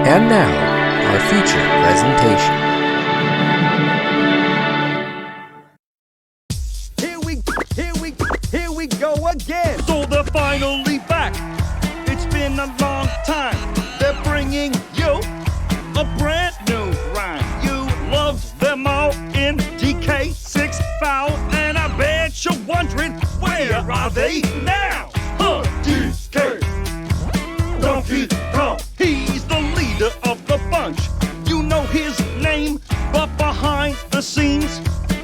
And now, our feature presentation. Here we go again. So they're finally back. It's been a long time. They're bringing you a brand new rhyme. You loved them all in DK6 Foul, and I bet you're wondering, where are they now? DK Donkey Kong. He's the leader of the bunch. You know his name, but behind the scenes,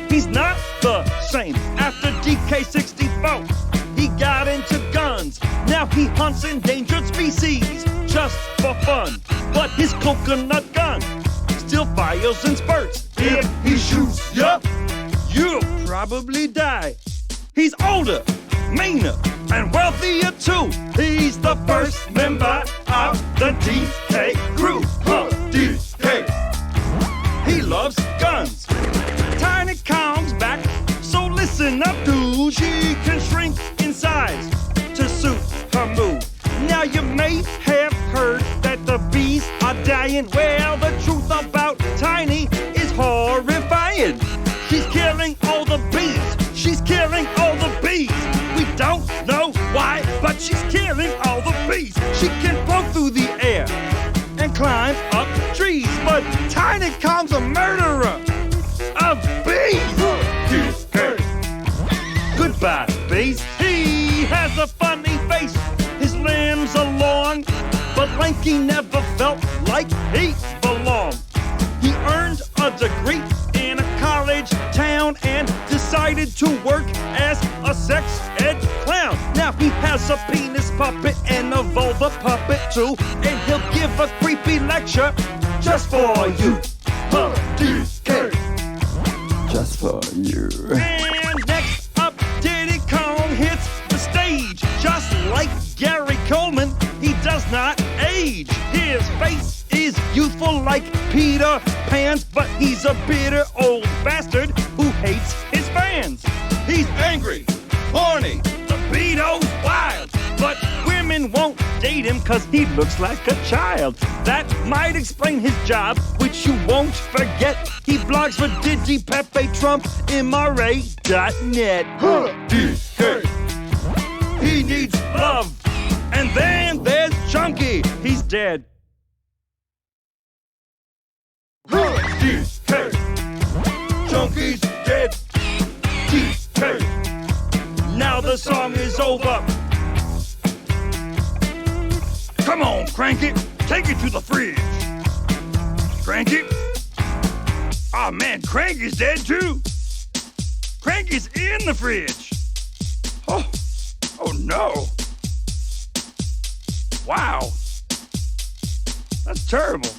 he's not the same. After DK64, he got into guns. Now he hunts endangered species just for fun. But his coconut gun still fires in spurts. If he shoots you, you'll probably die. He's older, meaner, and wealthier too. He's the first member of the DK crew. DK. He loves guns. Tiny Kong's back, so listen up, dude. She can shrink in size to suit her mood. Now you may have heard that the bees are dying. Well, the truth about Tiny is horrifying. She's killing all the bees. She's killing all the bees. We don't know why, but she's killing all the bees. She can float through the air and climb up trees, but Tiny Kong's a murderer of bees. Goodbye, bees. He has a funny face. His limbs are long, but Lanky never felt like he belonged. He earned a degree in a college town and decided to work as a sex ed clown. Now he has a penis puppet and a vulva puppet too, and he'll give a creepy lecture just for you. DK. Just for you. And next up, Diddy Kong hits the stage. Just like Gary Coleman, he does not age. His face is youthful like Peter Pan's, but he's a bitter old bastard who hates his fans. He's angry, horny, libido's wild, but women won't date him cause he looks like a child. That might explain his job, which you won't forget. He blogs for Diddy, Pepe, Trump, MRA.net. DK. He needs love. And then there's Chunky. He's dead. DK. Chunky's dead. DK. Now the song is over. Come on, crank it. Take it to the fridge. Crank it. Oh man, Crank is dead too. Crank is in the fridge. Oh no. Wow. That's terrible.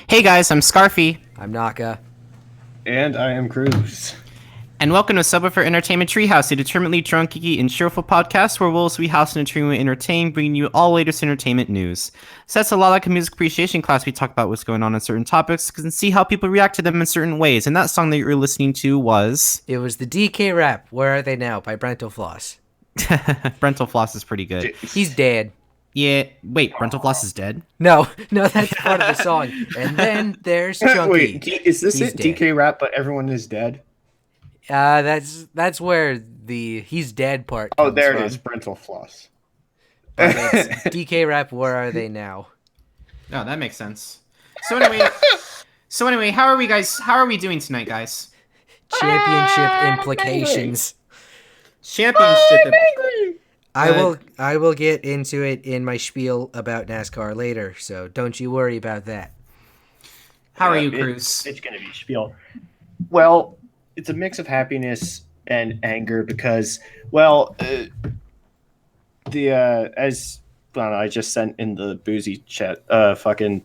Hey guys, I'm Scarfy. I'm Naka. And I am Krüz. And welcome to Subwuffer Entertainment Treehouse, a determinedly drunk, geeky, and cheerful podcast where wolves we house and we entertain, bringing you all latest entertainment news. So that's a lot like a music appreciation class. We talk about what's going on in certain topics and see how people react to them in certain ways. And that song that you were listening to was... It was the DK rap, Where Are They Now, by Brental Floss. Brental Floss is pretty good. He's dead. Yeah, wait, Brental Floss is dead? No, that's part of the song. And then there's Chunky. Wait, is this He's it? dead. DK rap, but everyone is dead? That's where the he's dead part comes There from. it is, Brental Floss. But it's DK rap, Where Are They Now? Oh, that makes sense. So anyway, how are we guys? How are we doing tonight, guys? Championship implications. Championship. I will get into it in my spiel about NASCAR later, so don't you worry about that. How are you, Krüz? It's going to be spiel. Well, it's a mix of happiness and anger because, well, I just sent in the boozy chat, fucking,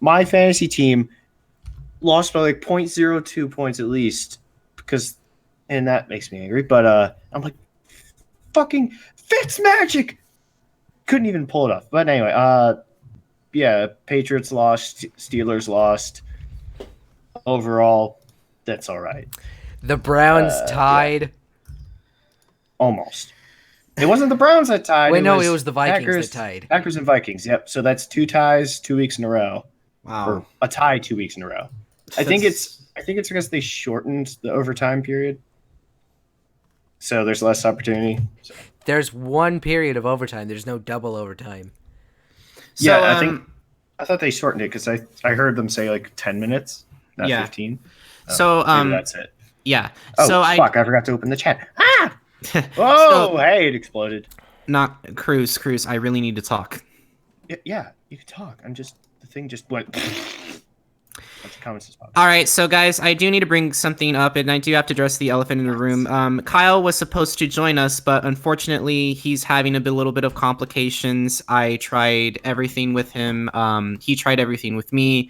my fantasy team lost by like 0.02 points at least because, and that makes me angry, but I'm like, fucking Fitzmagic! Couldn't even pull it off. But anyway, Patriots lost, Steelers lost. Overall, that's all right. The Browns tied. Almost. It wasn't the Browns that tied. Wait, no, it was the Vikings Packers, that tied. Packers and Vikings. Yep. So that's 2 ties 2 weeks in a row. Wow. Or a tie 2 weeks in a row. I think it's because they shortened the overtime period. So there's less opportunity. So. There's one period of overtime. There's no double overtime. So, yeah, I thought they shortened it because I heard them say like 10 minutes, not 15. So maybe that's it. Yeah. Oh, so fuck! I forgot to open the chat. Ah! Oh, hey, it exploded. Not Krüz. I really need to talk. Yeah, you can talk. The thing just went. All right, so guys, I do need to bring something up, and I do have to address the elephant in the room. Kyle was supposed to join us, but unfortunately, he's having a little bit of complications. I tried everything with him. He tried everything with me.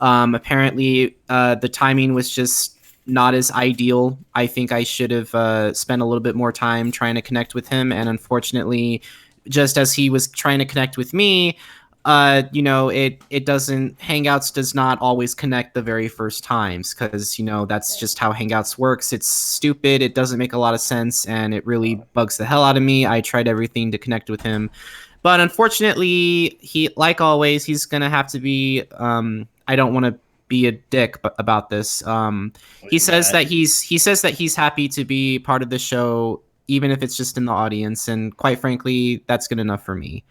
Apparently, the timing was just not as ideal. I think I should have spent a little bit more time trying to connect with him, and unfortunately, just as he was trying to connect with me, it doesn't, Hangouts does not always connect the very first times because, that's just how Hangouts works. It's stupid. It doesn't make a lot of sense. And it really bugs the hell out of me. I tried everything to connect with him, but unfortunately he, like always, he's going to have to be, I don't want to be a dick about this. He says that he's happy to be part of the show, even if it's just in the audience. And quite frankly, that's good enough for me.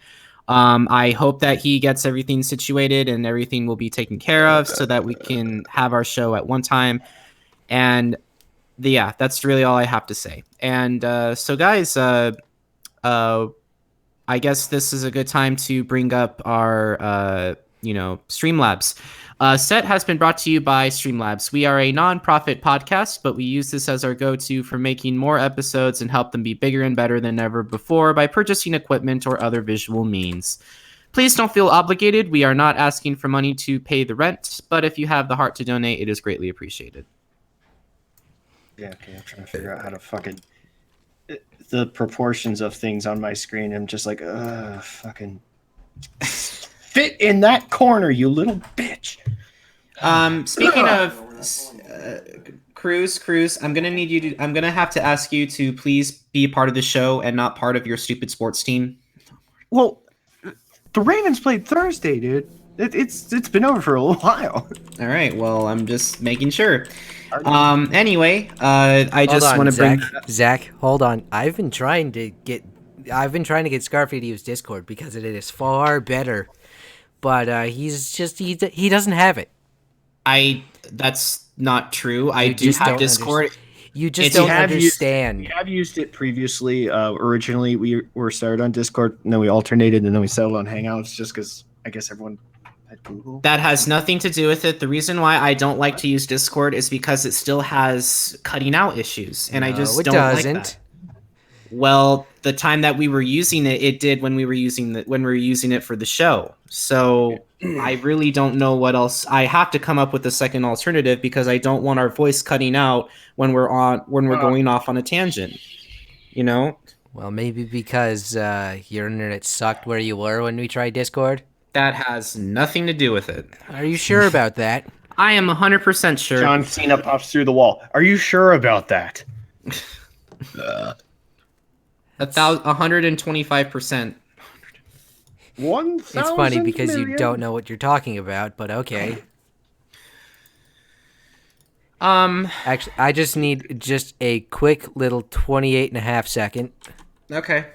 I hope that he gets everything situated and everything will be taken care of so that we can have our show at one time. And that's really all I have to say. And so guys, I guess this is a good time to bring up our, Streamlabs. S.E.T has been brought to you by Streamlabs. We are a non-profit podcast, but we use this as our go-to for making more episodes and help them be bigger and better than ever before by purchasing equipment or other visual means. Please don't feel obligated. We are not asking for money to pay the rent, but if you have the heart to donate, it is greatly appreciated. Yeah, okay, I'm trying to figure out how to fucking... The proportions of things on my screen, I'm just like, fucking... Fit in that corner, you little bitch. Speaking of Krüz, I'm gonna have to ask you to please be part of the show and not part of your stupid sports team. Well, the Ravens played Thursday, dude. It's been over for a little while. All right. Well, I'm just making sure. Anyway, I just want to bring Zach. Hold on. I've been trying to get Scarfy to use Discord because it is far better. But he doesn't have it. That's not true. I do have Discord. You just don't understand. We have used it previously. Originally, we were started on Discord, and then we alternated, and then we settled on Hangouts just because I guess everyone had Google. That has nothing to do with it. The reason why I don't like to use Discord is because it still has cutting out issues, and I just don't like that. Well, the time that we were using it, it did when we were using it for the show. So I really don't know what else. I have to come up with a second alternative because I don't want our voice cutting out when we're going off on a tangent. Well, maybe because your internet sucked where you were when we tried Discord. That has nothing to do with it. Are you sure about that? I am 100% sure. John Cena pops through the wall. Are you sure about that? 125%. 1,000 It's funny because million? you don't know what you're talking about, but okay. Actually, I just need just a quick little 28.5 second. Okay.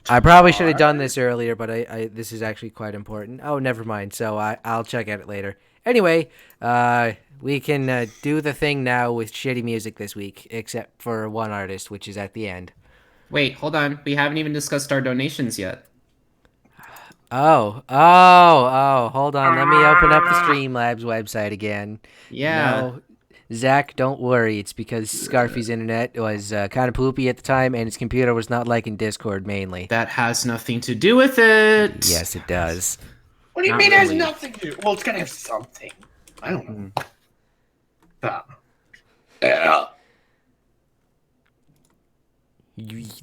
I probably should have done this earlier, but this is actually quite important. Oh, never mind. So I'll check at it later. Anyway, we can do the thing now with shitty music this week, except for one artist, which is at the end. Wait, hold on. We haven't even discussed our donations yet. Oh, hold on. Let me open up the Streamlabs website again. Yeah. No, Zach, don't worry. It's because Scarfy's internet was kind of poopy at the time, and his computer was not liking Discord mainly. That has nothing to do with it. Yes, it does. What do you mean it has nothing to do? Well, it's got to have something. I don't know.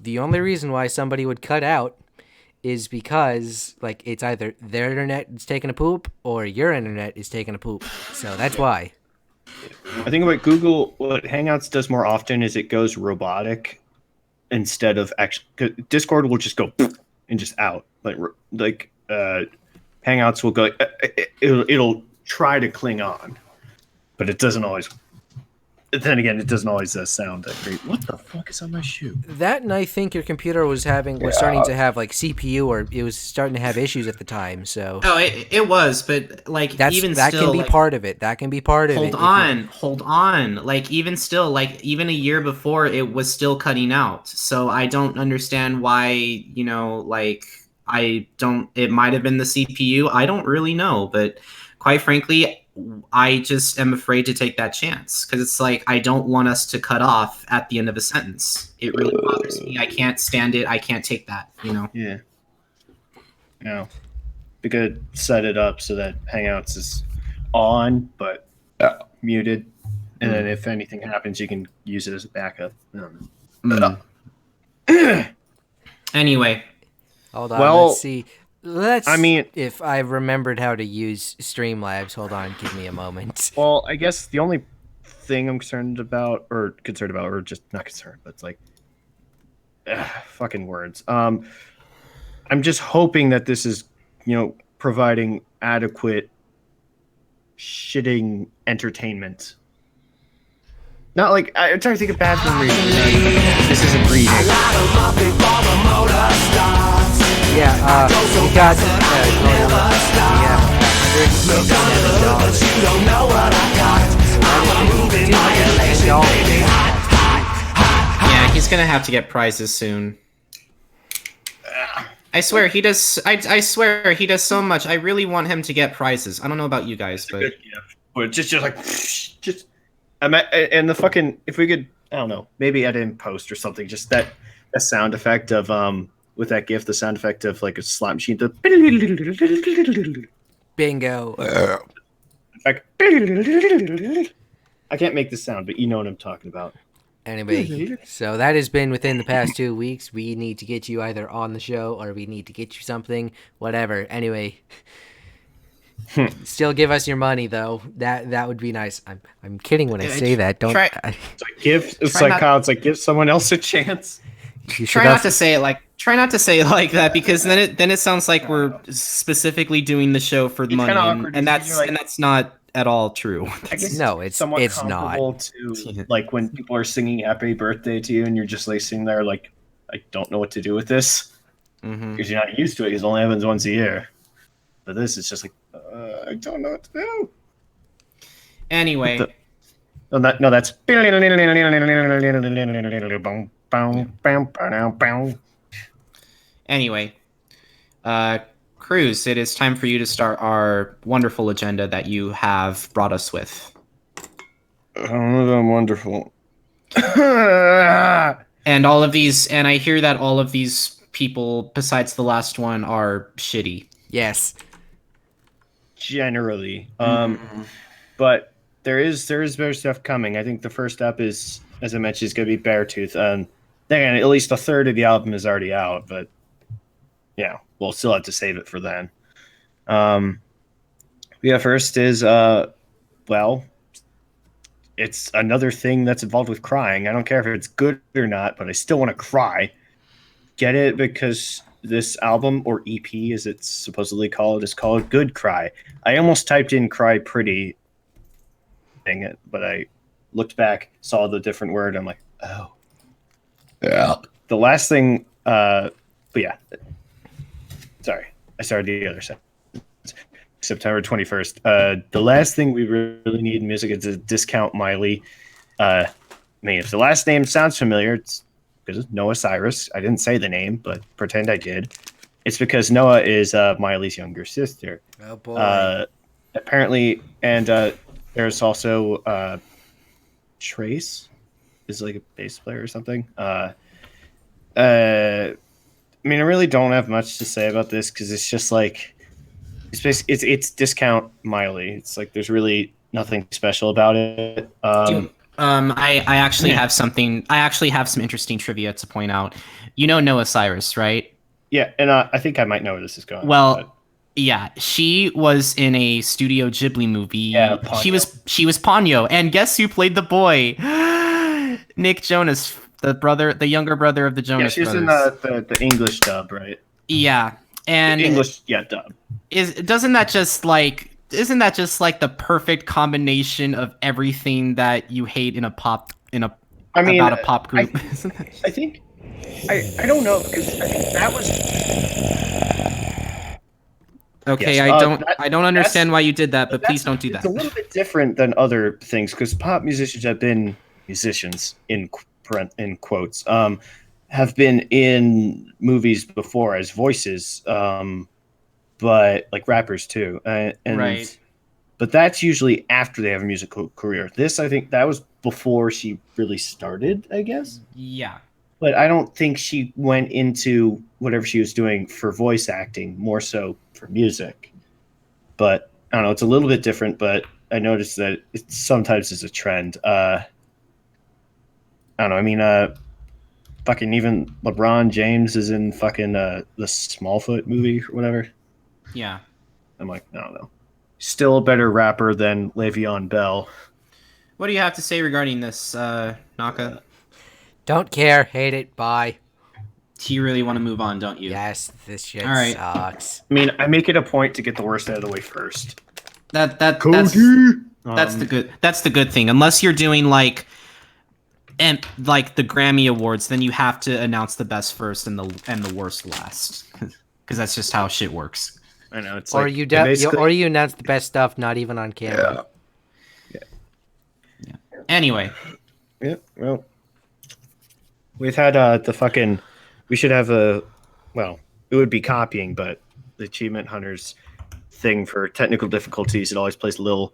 The only reason why somebody would cut out is because like it's either their internet is taking a poop or your internet is taking a poop. So that's why. I think what Hangouts does more often is it goes robotic instead of actually. Discord will just go and just out. Like Hangouts will go. It'll try to cling on, but it doesn't always. Then again, it doesn't always sound that great. What the fuck is on my shoe? That, and I think your computer was starting to have like CPU, or it was starting to have issues at the time. So it was, but like that can be part of it. That can be part of it. Hold on. Like even still, like even a year before, it was still cutting out. So I don't understand why. Like I don't. It might have been the CPU. I don't really know, but quite frankly, I just am afraid to take that chance because it's like I don't want us to cut off at the end of a sentence. It really bothers me. I can't stand it. I can't take that. Yeah. No. We could set it up so that Hangouts is on but muted, and then if anything happens, you can use it as a backup. Anyway, hold on. Let's see. If I remembered how to use Streamlabs, hold on, give me a moment. Well, I guess the only thing I'm concerned about, or just not concerned, but it's like, fucking words. I'm just hoping that this is, providing adequate shitting entertainment. Not like, I'm trying to think of bathroom reading. This isn't reading. Yeah, we got yeah, he's gonna have to get prizes soon. I swear he does. I swear he does so much. I really want him to get prizes. I don't know about you guys, but just like and the fucking, if we could, I don't know, maybe edit in post or something. Just that sound effect of with that GIF, the sound effect of like a slot machine. Bingo. Like, I can't make the sound, but you know what I'm talking about. Anyway, so that has been within the past 2 weeks. We need to get you either on the show or we need to get you something, whatever. Anyway, still give us your money though. That would be nice. I'm kidding when I say that. Don't. It's like give someone else a chance. Try not to say it like that because then it sounds like we're specifically doing the show for the money, and that's not at all true. No, it's not. To like when people are singing "Happy Birthday" to you, and you're just like sitting there like, I don't know what to do with this because you're not used to it. Because it only happens once a year. But this is just like, I don't know what to do. Anyway, that's. Anyway, Krüz, it is time for you to start our wonderful agenda that you have brought us with. I don't know that I'm wonderful. And I hear that all of these people, besides the last one, are shitty. Yes. Generally. But there is better stuff coming. I think the first up is, as I mentioned, is going to be Beartooth. Then at least a third of the album is already out, but yeah, we'll still have to save it for then. First is it's another thing that's involved with crying. I don't care if it's good or not, but I still want to cry. Get it? Because this album, or EP as it's supposedly called, is called Good Cry. I almost typed in "cry pretty," dang it, but I looked back, saw the different word. I'm like, oh. Yeah. The last thing, but yeah. Sorry, I started the other side. September 21st. The last thing we really need in music is to discount Miley. I mean, if the last name sounds familiar, it's because Noah Cyrus. I didn't say the name, but pretend I did. It's because Noah is Miley's younger sister. Oh boy. Apparently, and there's also Trace is like a bass player or something. I mean, I really don't have much to say about this because it's just like it's discount Miley. It's like there's really nothing special about it. I actually have something. I actually have some interesting trivia to point out. You know Noah Cyrus, right? Yeah, and I think I might know where this is going. Well, but- yeah, she was in a Studio Ghibli movie. Yeah, she Ponyo. was Ponyo, and guess who played the boy? Nick Jonas, the younger brother of the yeah, Jonas she's Brothers. in the English dub, right? Yeah, and English, yeah, dub. isn't that just like the perfect combination of everything that you hate in a pop about a pop group? I think I don't know because I think that was Okay, Yes, I don't understand why you did that, but please don't do It's that. a little bit different than other things because pop musicians have been musicians in quotes have been in movies before as voices, but like rappers too, and Right. but that's usually after they have a musical career. This I think that was before she really started, I guess. Yeah. But I don't think she went into whatever she was doing for voice acting, more so for music. But I don't know, it's a little bit different, but I noticed that it sometimes is a trend. I don't know, I mean, fucking even LeBron James is in fucking the Smallfoot movie or whatever. Yeah. I'm like, I don't know. Still a better rapper than Le'Veon Bell. What do you have to say regarding this, Naka? Don't care. Hate it. Bye. You really want to move on, don't you? Yes, this shit All right. sucks. I mean, I make it a point to get the worst out of the way first. That's the good thing. Unless you're doing like the Grammy Awards, then you have to announce the best first and the worst last, because that's just how shit works. I know it's Or like you announce the best stuff, not even on camera. Yeah. Anyway, Yeah. Well, we've had the fucking. We should have well, it would be copying, but the Achievement Hunters thing for technical difficulties, it always plays a little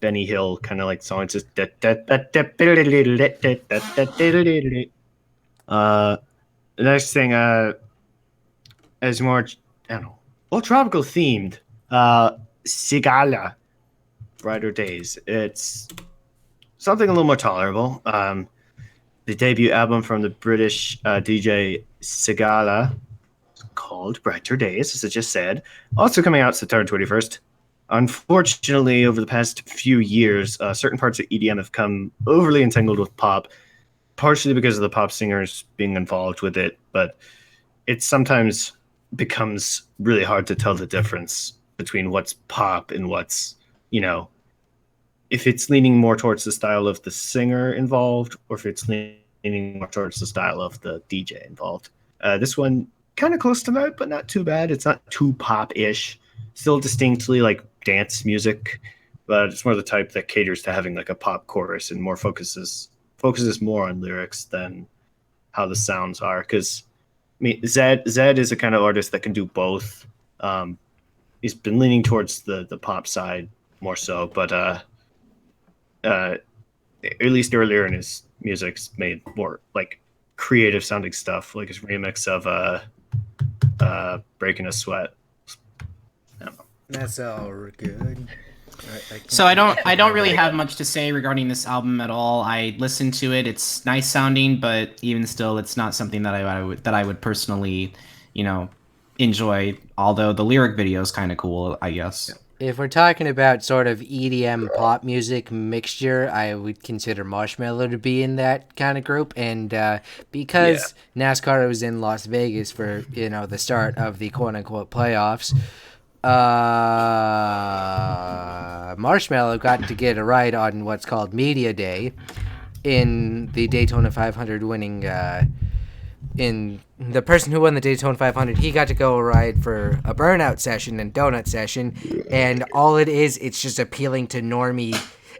Benny Hill kind of like song. It's just the next thing is more I don't know, well, tropical themed. Sigala, Brighter Days. It's something a little more tolerable. The debut album from the British DJ Sigala, called Brighter Days, as I just said, also coming out September 21st. Unfortunately, over the past few years, certain parts of EDM have come overly entangled with pop, partially because of the pop singers being involved with it, but it sometimes becomes really hard to tell the difference between what's pop and what's, if it's leaning more towards the style of the singer involved, or if it's leaning more towards the style of the DJ involved. This one, kind of close to that, but not too bad. It's not too pop-ish. Still distinctly like dance music, but it's more the type that caters to having like a pop chorus and more focuses more on lyrics than how the sounds are. Because I mean, Zed is a kind of artist that can do both. He's been leaning towards the pop side more so, but at least earlier in his music's made more like creative sounding stuff, like his remix of Breaking a Sweat. I don't know. That's all good. so I don't really have much to say regarding this album at all. I listened to it; it's nice sounding, but even still, it's not something that I would personally, enjoy. Although the lyric video is kind of cool, I guess. If we're talking about sort of EDM pop music mixture, I would consider Marshmello to be in that kind of group. And because NASCAR was in Las Vegas for, the start of the quote-unquote playoffs, Marshmello got to get a ride on what's called Media Day in the Daytona 500 winning... in the person who won the Daytona 500, he got to go ride for a burnout session and donut session, and all it's just appealing to normie,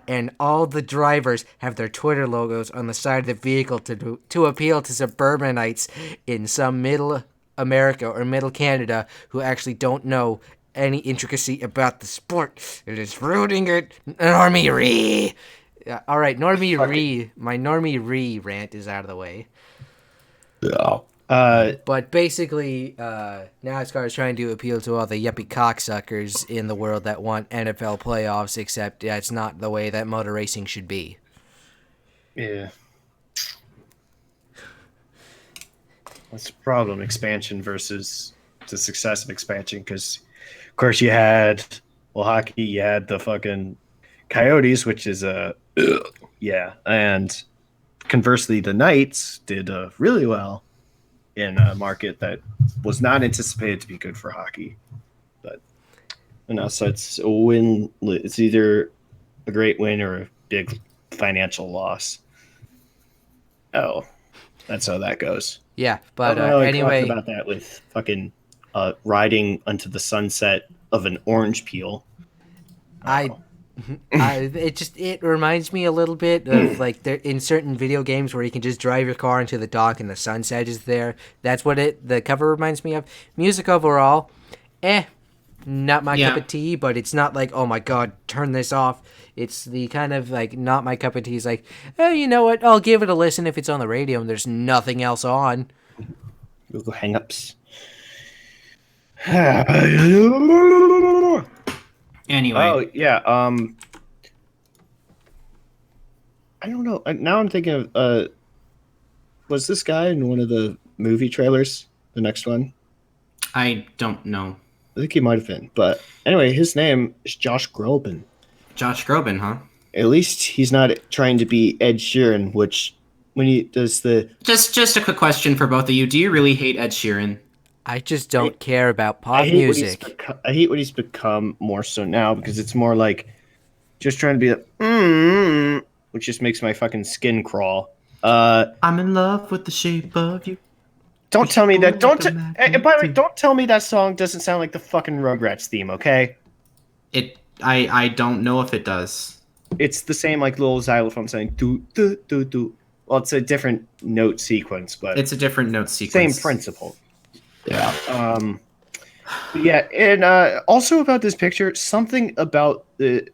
and all the drivers have their Twitter logos on the side of the vehicle to appeal to suburbanites in some middle America or middle Canada who actually don't know any intricacy about the sport. It is rooting it, Normie Ree. All right, Normie Ree. My Normie Ree rant is out of the way. Yeah. But basically, NASCAR is trying to appeal to all the yuppie cocksuckers in the world that want NFL playoffs, except it's not the way that motor racing should be. Yeah. What's the problem? Expansion versus the success of expansion because, of course, you had hockey, you had the fucking Coyotes, which is yeah, and conversely, the Knights did really well in a market that was not anticipated to be good for hockey. But so it's a win. It's either a great win or a big financial loss. Oh, that's how that goes. Yeah, but I don't really anyway, talk about that with fucking riding onto the sunset of an orange peel. I it reminds me a little bit of like there in certain video games where you can just drive your car into the dock and the sunset is there. That's what the cover reminds me of. Music overall, not my cup of tea, but it's not like, oh my god, turn this off. It's the kind of like not my cup of tea. It's like, oh, you know what? I'll give it a listen if it's on the radio and there's nothing else on. Google Hang-ups. Anyway. Oh yeah. I don't know. Now I'm thinking of was this guy in one of the movie trailers? The next one? I don't know. I think he might have been. But anyway, his name is Josh Groban. Josh Groban, huh? At least he's not trying to be Ed Sheeran, which when he does the Just a quick question for both of you. Do you really hate Ed Sheeran? I just don't care about pop music. I hate what he's become more so now because it's more like just trying to be like, which just makes my fucking skin crawl. I'm in love with the shape of you. Don't tell me that. By the way, don't tell me that song doesn't sound like the fucking Rugrats theme. Okay. I don't know if it does. It's the same like little xylophone saying do do do do. Well, it's a different note sequence, but it's a different note sequence. Same principle. Yeah. Yeah, and also about this picture, something about the.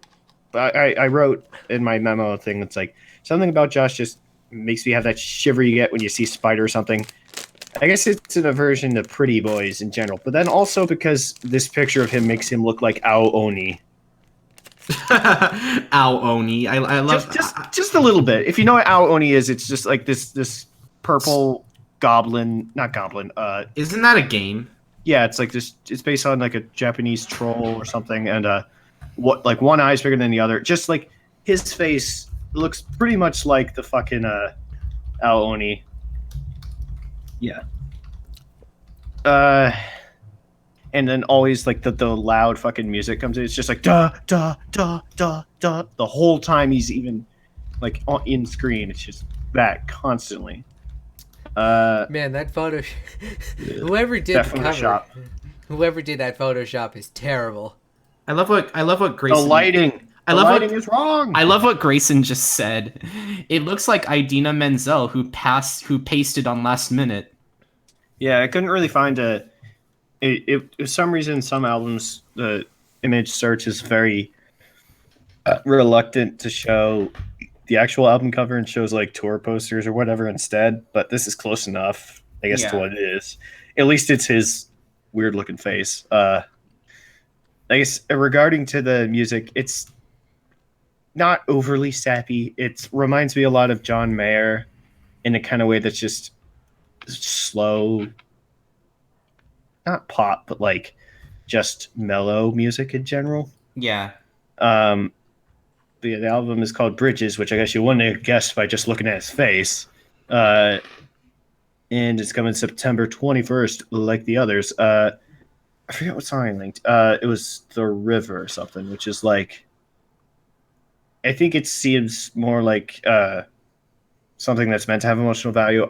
I wrote in my memo thing. It's like something about Josh just makes me have that shiver you get when you see a spider or something. I guess it's an aversion to pretty boys in general, but then also because this picture of him makes him look like Ao Oni. Ao Oni. I love just a little bit. If you know what Ao Oni is, it's just like this purple goblin, not goblin. Isn't that a game? Yeah, it's like this. It's based on like a Japanese troll or something, and what like one eye's bigger than the other. Just like his face looks pretty much like the fucking Ao Oni. Yeah. And then always like the loud fucking music comes in. It's just like da da da da da the whole time he's even like in screen. It's just that constantly. Man, that photo. Whoever did the cover, whoever did that Photoshop is terrible. I love what Grayson. The lighting. The lighting is wrong. I love what Grayson just said. It looks like Idina Menzel who pasted on last minute. Yeah, I couldn't really find for some reason, some albums, the image search is very reluctant to show the actual album cover and shows like tour posters or whatever instead. But this is close enough, I guess, to what it is. At least it's his weird looking face. I guess regarding to the music, it's not overly sappy. It reminds me a lot of John Mayer in a kind of way that's just slow, not pop, but like just mellow music in general. Yeah. But yeah, the album is called Bridges, which I guess you wouldn't have guessed by just looking at his face. And it's coming September 21st, like the others. I forget what song I linked. It was The River or something, which is like, I think it seems more like something that's meant to have emotional value.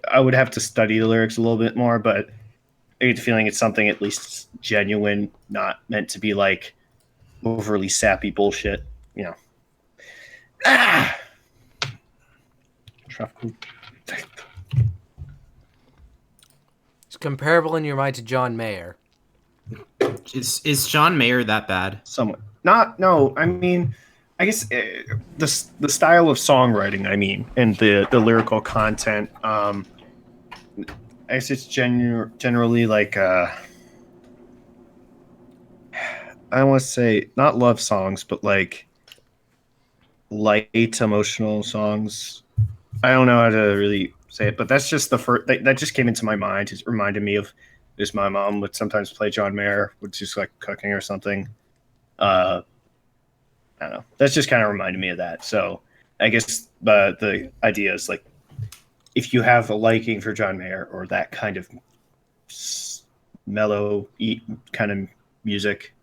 I would have to study the lyrics a little bit more, but I get the feeling it's something at least genuine, not meant to be like overly sappy bullshit, you know. It's comparable in your mind to John Mayer. Is John Mayer that bad? Somewhat. No. I mean, I guess the style of songwriting. I mean, and the lyrical content. I guess it's generally like I don't want to say not love songs, but like light emotional songs. I don't know how to really say it, but that's just the first that just came into my mind. It reminded me of this. My mom would sometimes play John Mayer, which just like cooking or something. I don't know. That's just kind of reminded me of that. So I guess the idea is like, if you have a liking for John Mayer or that kind of mellow kind of music,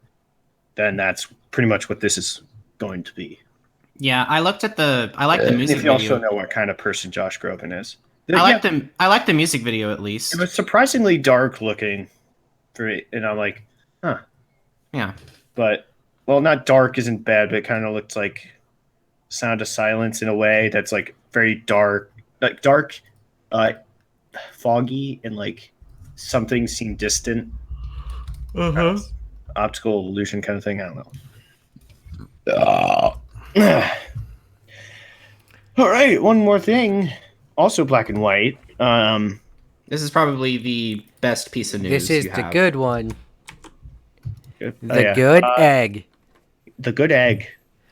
then that's pretty much what this is going to be. Yeah, I like the music If you video. also know what kind of person Josh Groban is. I like the music video at least. It was surprisingly dark looking for it, and I'm like, huh. Yeah. But well, not dark isn't bad, but it kind of looked like Sound of Silence in a way that's like very dark, like dark, foggy, and like something seemed distant. Optical illusion kind of thing. I don't know. All right, one more thing. Also black and white. This is probably the best piece of news. This is you the have. good one. The Good egg. The good egg.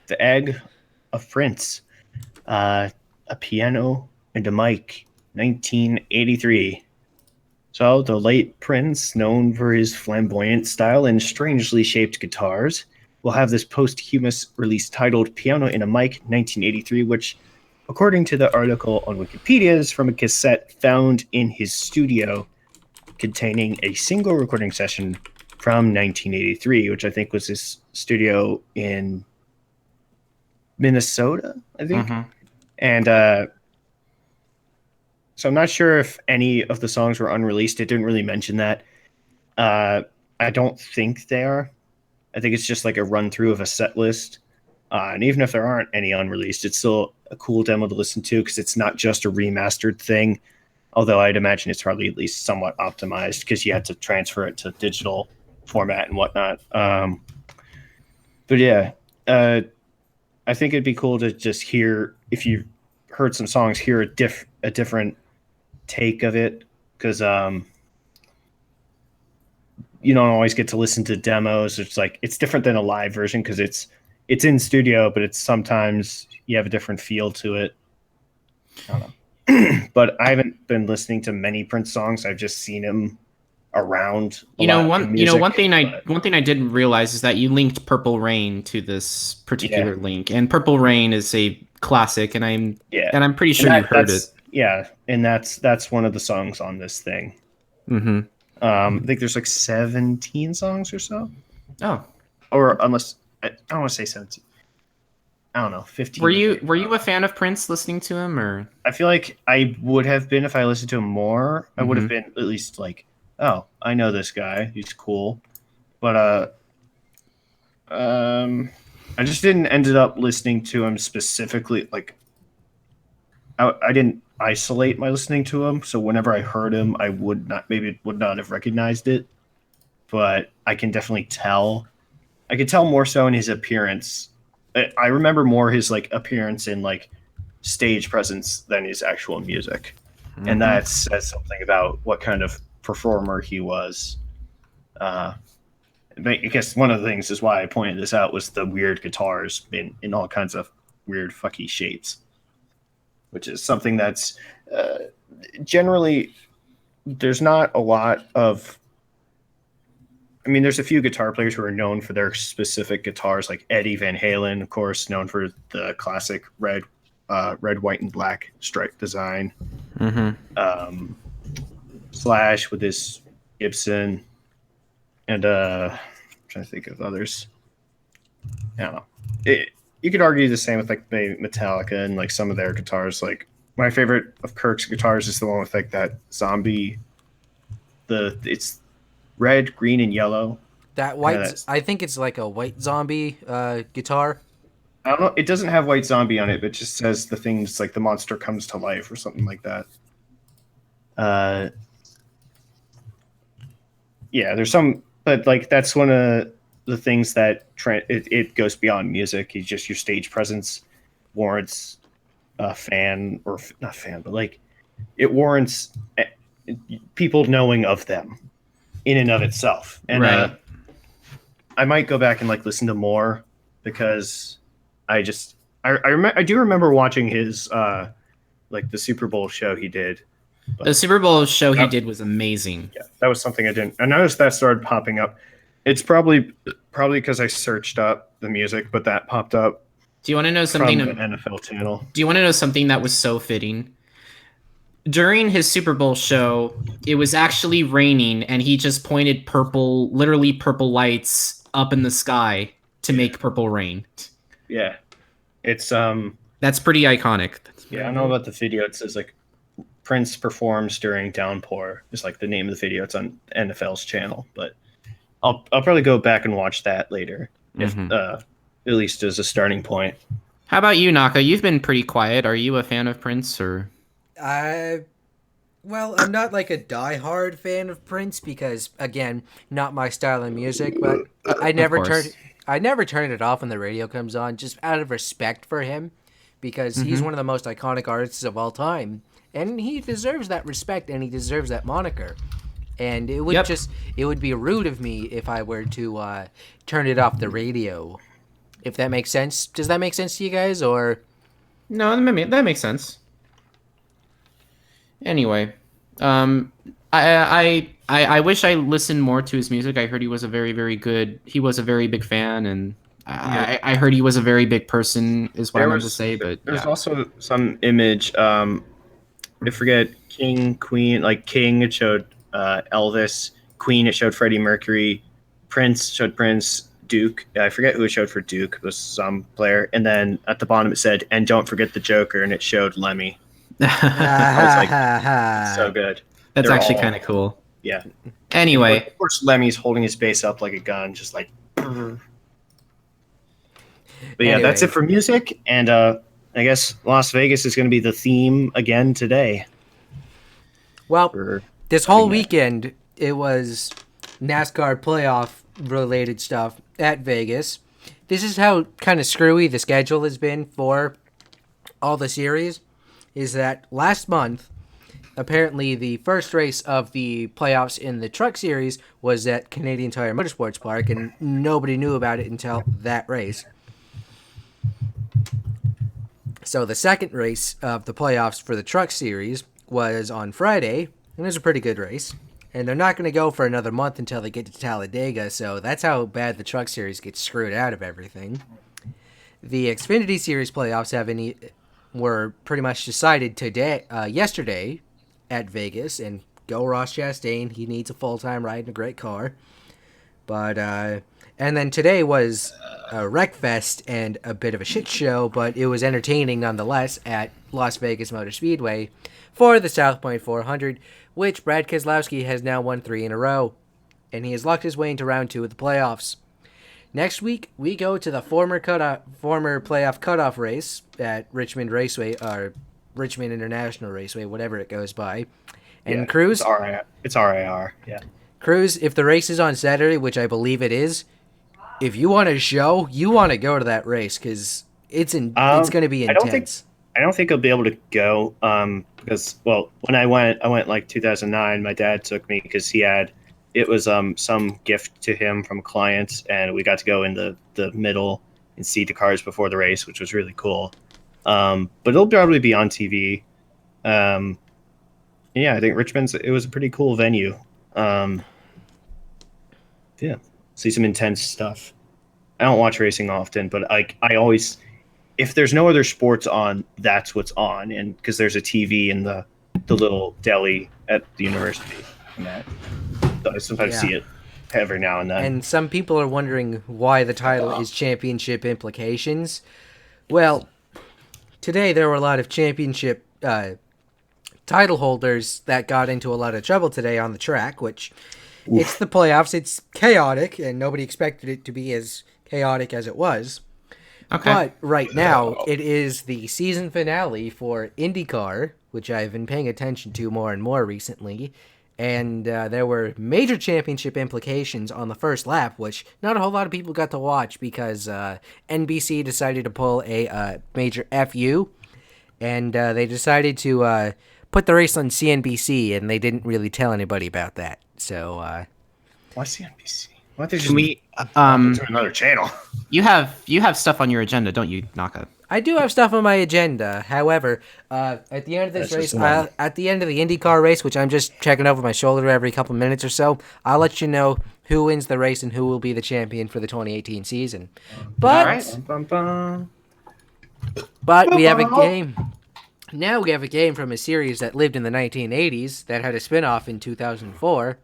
The egg of Prince. A piano and a mic. 1983. So the late Prince, known for his flamboyant style and strangely shaped guitars, will have this posthumous release titled Piano and a Mic 1983, which, according to the article on Wikipedia, is from a cassette found in his studio containing a single recording session from 1983, which I think was his studio in Minnesota, I think. And so I'm not sure if any of the songs were unreleased. It didn't really mention that. I don't think they are. I think it's just like a run through of a set list. And even if there aren't any unreleased, it's still a cool demo to listen to because it's not just a remastered thing. Although I'd imagine it's probably at least somewhat optimized because you had to transfer it to digital format and whatnot. But yeah, I think it'd be cool to just hear, if you heard some songs, hear a different take of it, because you don't always get to listen to demos. It's like it's different than a live version because it's in studio, but it's sometimes you have a different feel to it. I don't know. But I haven't been listening to many Prince songs. I've just seen him around. One thing I didn't realize is that you linked Purple Rain to this particular link, and Purple Rain is a classic, and I'm pretty sure you heard it. Yeah, and that's one of the songs on this thing. Mm-hmm. I think there's like 17 songs or so. Oh, or unless I don't want to say 17. I don't know, 15. Were you a fan of Prince listening to him, or? I feel like I would have been if I listened to him more. I would have been at least like, oh, I know this guy. He's cool. But I just didn't ended up listening to him specifically. Like, I didn't isolate my listening to him. So whenever I heard him, I would not have recognized it. But I can definitely tell. I could tell more so in his appearance. I remember more his like appearance in like stage presence than his actual music, and that says something about what kind of performer he was. I guess one of the things is why I pointed this out was the weird guitars in all kinds of weird fucky shapes, which is something that's generally there's not a lot of. I mean, there's a few guitar players who are known for their specific guitars, like Eddie Van Halen, of course, known for the classic red, white, and black stripe design. Slash with his Gibson, and I'm trying to think of others. I don't know. You could argue the same with like maybe Metallica and like some of their guitars. Like my favorite of Kirk's guitars is the one with like that zombie. It's red, green, and yellow. That white, I think it's like a white zombie guitar. I don't know. It doesn't have white zombie on it, but it just says the things like the monster comes to life or something like that. Yeah, there's some, but like that's one of the things that it goes beyond music. It's just your stage presence warrants a fan, or not fan, but like it warrants people knowing of them in and of itself. And I might go back and like listen to more because I do remember watching his like the Super Bowl show he did. The Super Bowl show he did was amazing. Yeah, that was something I noticed that started popping up. It's probably because I searched up the music, but that popped up. Do you want to know something? From the NFL channel. Do you want to know something that was so fitting? During his Super Bowl show, it was actually raining, and he just pointed literally purple lights up in the sky to make purple rain. Yeah, it's That's pretty iconic. I don't know about the video. It says like Prince performs during downpour. It's like the name of the video. It's on NFL's channel, but I'll probably go back and watch that later, if at least as a starting point. How about you, Naka? You've been pretty quiet. Are you a fan of Prince or? Well, I'm not like a die-hard fan of Prince because, again, not my style of music. But I never turn it off when the radio comes on, just out of respect for him, because he's one of the most iconic artists of all time, and he deserves that respect and he deserves that moniker. And it would it would be rude of me if I were to turn it off the radio. If that makes sense. Does that make sense to you guys, or? No, that makes sense. Anyway, I wish I listened more to his music. I heard he was a very, very good. He was a very big fan, and I heard he was a very big person. Is what I meant to say. But there's also some image. I forget King, Queen. Like King, it showed Elvis. Queen, it showed Freddie Mercury. Prince showed Prince. Duke. I forget who it showed for Duke. It was some player. And then at the bottom it said, "And don't forget the Joker," and it showed Lemmy. I was like, so good. That's actually kind of cool. Yeah. Anyway, of course, Lemmy's holding his bass up like a gun, just like. But yeah, that's it for music, and I guess Las Vegas is going to be the theme again today. Well, this whole weekend it was NASCAR playoff related stuff at Vegas. This is how kind of screwy the schedule has been for all the series, is that last month, apparently the first race of the playoffs in the truck series was at Canadian Tire Motorsports Park, and nobody knew about it until that race. So the second race of the playoffs for the truck series was on Friday, and it was a pretty good race. And they're not going to go for another month until they get to Talladega, so that's how bad the truck series gets screwed out of everything. The Xfinity Series playoffs were pretty much decided yesterday at Vegas, and go Ross Chastain. He needs a full-time ride in a great car. But and then today was a wreck fest and a bit of a shit show, but it was entertaining nonetheless at Las Vegas Motor Speedway for the South Point 400, which Brad Keselowski has now won 3 in a row, and he has locked his way into round 2 of the playoffs. Next week, we go to the former playoff cutoff race at Richmond Raceway, or Richmond International Raceway, whatever it goes by. And Krüz... It's RIR, yeah. Krüz, if the race is on Saturday, which I believe it is, if you want a show, you want to go to that race, because it's going to be intense. I don't think I'll be able to go because, well, when I went like 2009. My dad took me because it was some gift to him from clients, and we got to go in the middle and see the cars before the race, which was really cool. But it'll probably be on TV. Yeah, I think it was a pretty cool venue. Yeah, see some intense stuff. I don't watch racing often, but I always, if there's no other sports on, that's what's on, and because there's a TV in the little deli at the university, and that, so I sometimes see it every now and then. And some people are wondering why the title is Championship Implications. Well, today there were a lot of championship title holders that got into a lot of trouble today on the track, which it's the playoffs. It's chaotic, and nobody expected it to be as chaotic as it was. Okay. But right now, it is the season finale for IndyCar, which I've been paying attention to more and more recently. And there were major championship implications on the first lap, which not a whole lot of people got to watch because NBC decided to pull a major FU. And they decided to put the race on CNBC, and they didn't really tell anybody about that. So, why CNBC? Why don't they just can we to another channel? You have stuff on your agenda, don't you, Naka? I do have stuff on my agenda. However, at the end of this That's race, just one. at the end of the IndyCar race, which I'm just checking over my shoulder every couple minutes or so, I'll let you know who wins the race and who will be the champion for the 2018 season. But All right. Bum, bum. but we have a game. Now we have a game from a series that lived in the 1980s that had a spin-off in 2004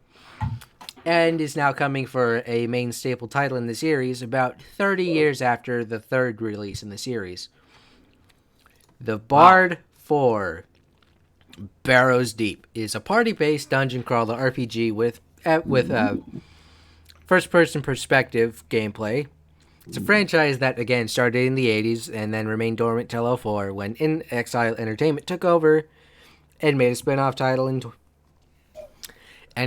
and is now coming for a main staple title in the series about 30 years after the third release in the series. The Bard 4 Barrows Deep is a party-based dungeon crawler RPG with first-person perspective gameplay. It's a franchise that, again, started in the 80s and then remained dormant till 04 when In Exile Entertainment took over and made a spin-off title. And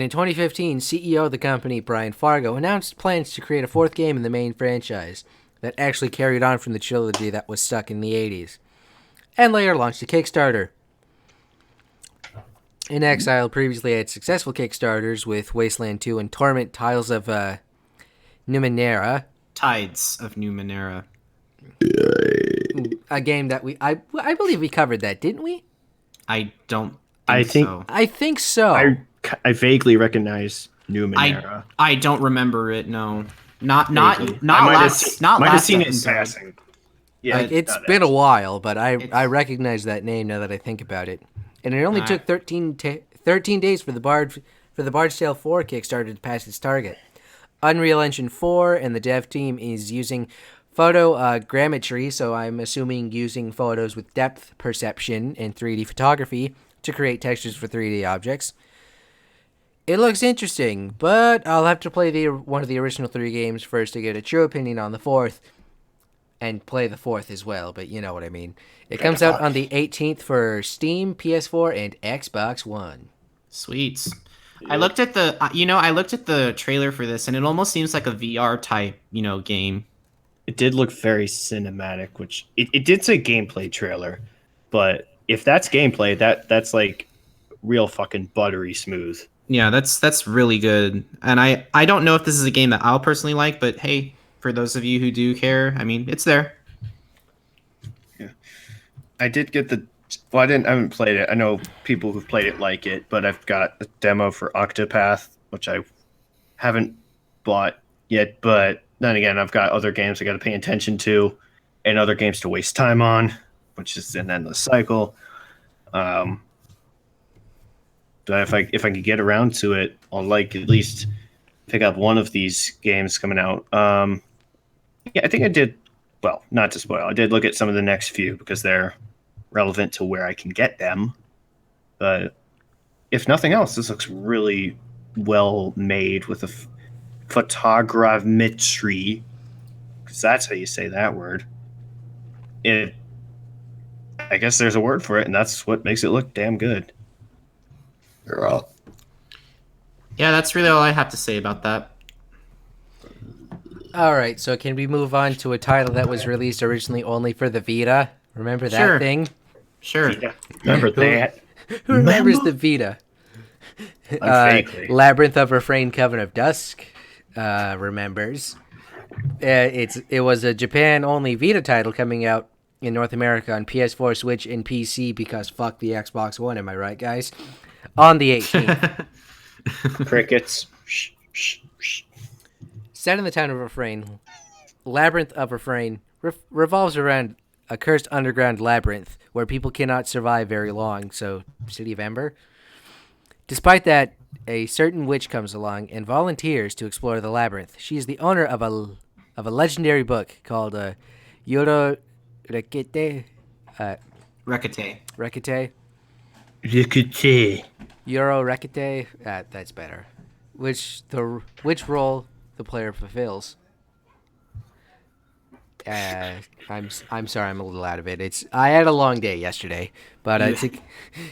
in 2015, CEO of the company, Brian Fargo, announced plans to create a fourth game in the main franchise that actually carried on from the trilogy that was stuck in the 80s. And later launched a Kickstarter. In Exile previously had successful Kickstarters with Wasteland 2 and Torment Tiles of Numenera. Tides of Numenera. A game that I believe we covered that, didn't we? I don't I think- so. I think so. I vaguely recognize Numenera. I don't remember it, no. Not Vaguely. not I might have last seen- not might have last seen it in episode. passing. Yeah, Like, it's not been a actually. while, but I It's- recognize that name now that I think about it. And it only Alright. took 13 days for the Bard's Tale 4 Kickstarter to pass its target. Unreal Engine 4 and the dev team is using photogrammetry, so I'm assuming using photos with depth perception and 3D photography to create textures for 3D objects. It looks interesting, but I'll have to play one of the original 3 games first to get a true opinion on the 4th, and play the 4th as well, but you know what I mean. It comes out on the 18th for Steam, PS4, and Xbox One. Sweet. I looked at the trailer for this, and it almost seems like a VR type, game. It did look very cinematic, which it did say gameplay trailer, but if that's gameplay, that's like real fucking buttery smooth. Yeah, that's really good. And I don't know if this is a game that I'll personally like, but hey, for those of you who do care, I mean, it's there. I did get I haven't played it. I know people who've played it like it, but I've got a demo for Octopath, which I haven't bought yet. But then again, I've got other games I got to pay attention to, and other games to waste time on, which is an endless cycle. But if I can get around to it, I'll at least pick up one of these games coming out. Yeah, I think I did. Well, not to spoil, I did look at some of the next few because they're relevant to where I can get them. But if nothing else, this looks really well made with a photogrammetry, because that's how you say that word. I guess there's a word for it, and that's what makes it look damn good. Yeah, that's really all I have to say about that. Alright, so can we move on to a title that was released originally only for the Vita? Remember that Sure. thing? Sure. Yeah, remember that? Who remembers the Vita? Vaguely. Labyrinth of Refrain, Coven of Dusk remembers. It was a Japan-only Vita title coming out in North America on PS4, Switch, and PC because fuck the Xbox One, am I right, guys? On the 18th. Crickets. Shh, shh, shh. Set in the town of Refrain, Labyrinth of Refrain revolves around a cursed underground labyrinth where people cannot survive very long, so City of Ember. Despite that, a certain witch comes along and volunteers to explore the labyrinth. She is the owner of a legendary book called Yoro Rekete. Rekete. Rekete? Rikuchi. Yoro Rekete? That's better. Which role the player fulfills. I'm sorry, I'm a little out of it. I had a long day yesterday, but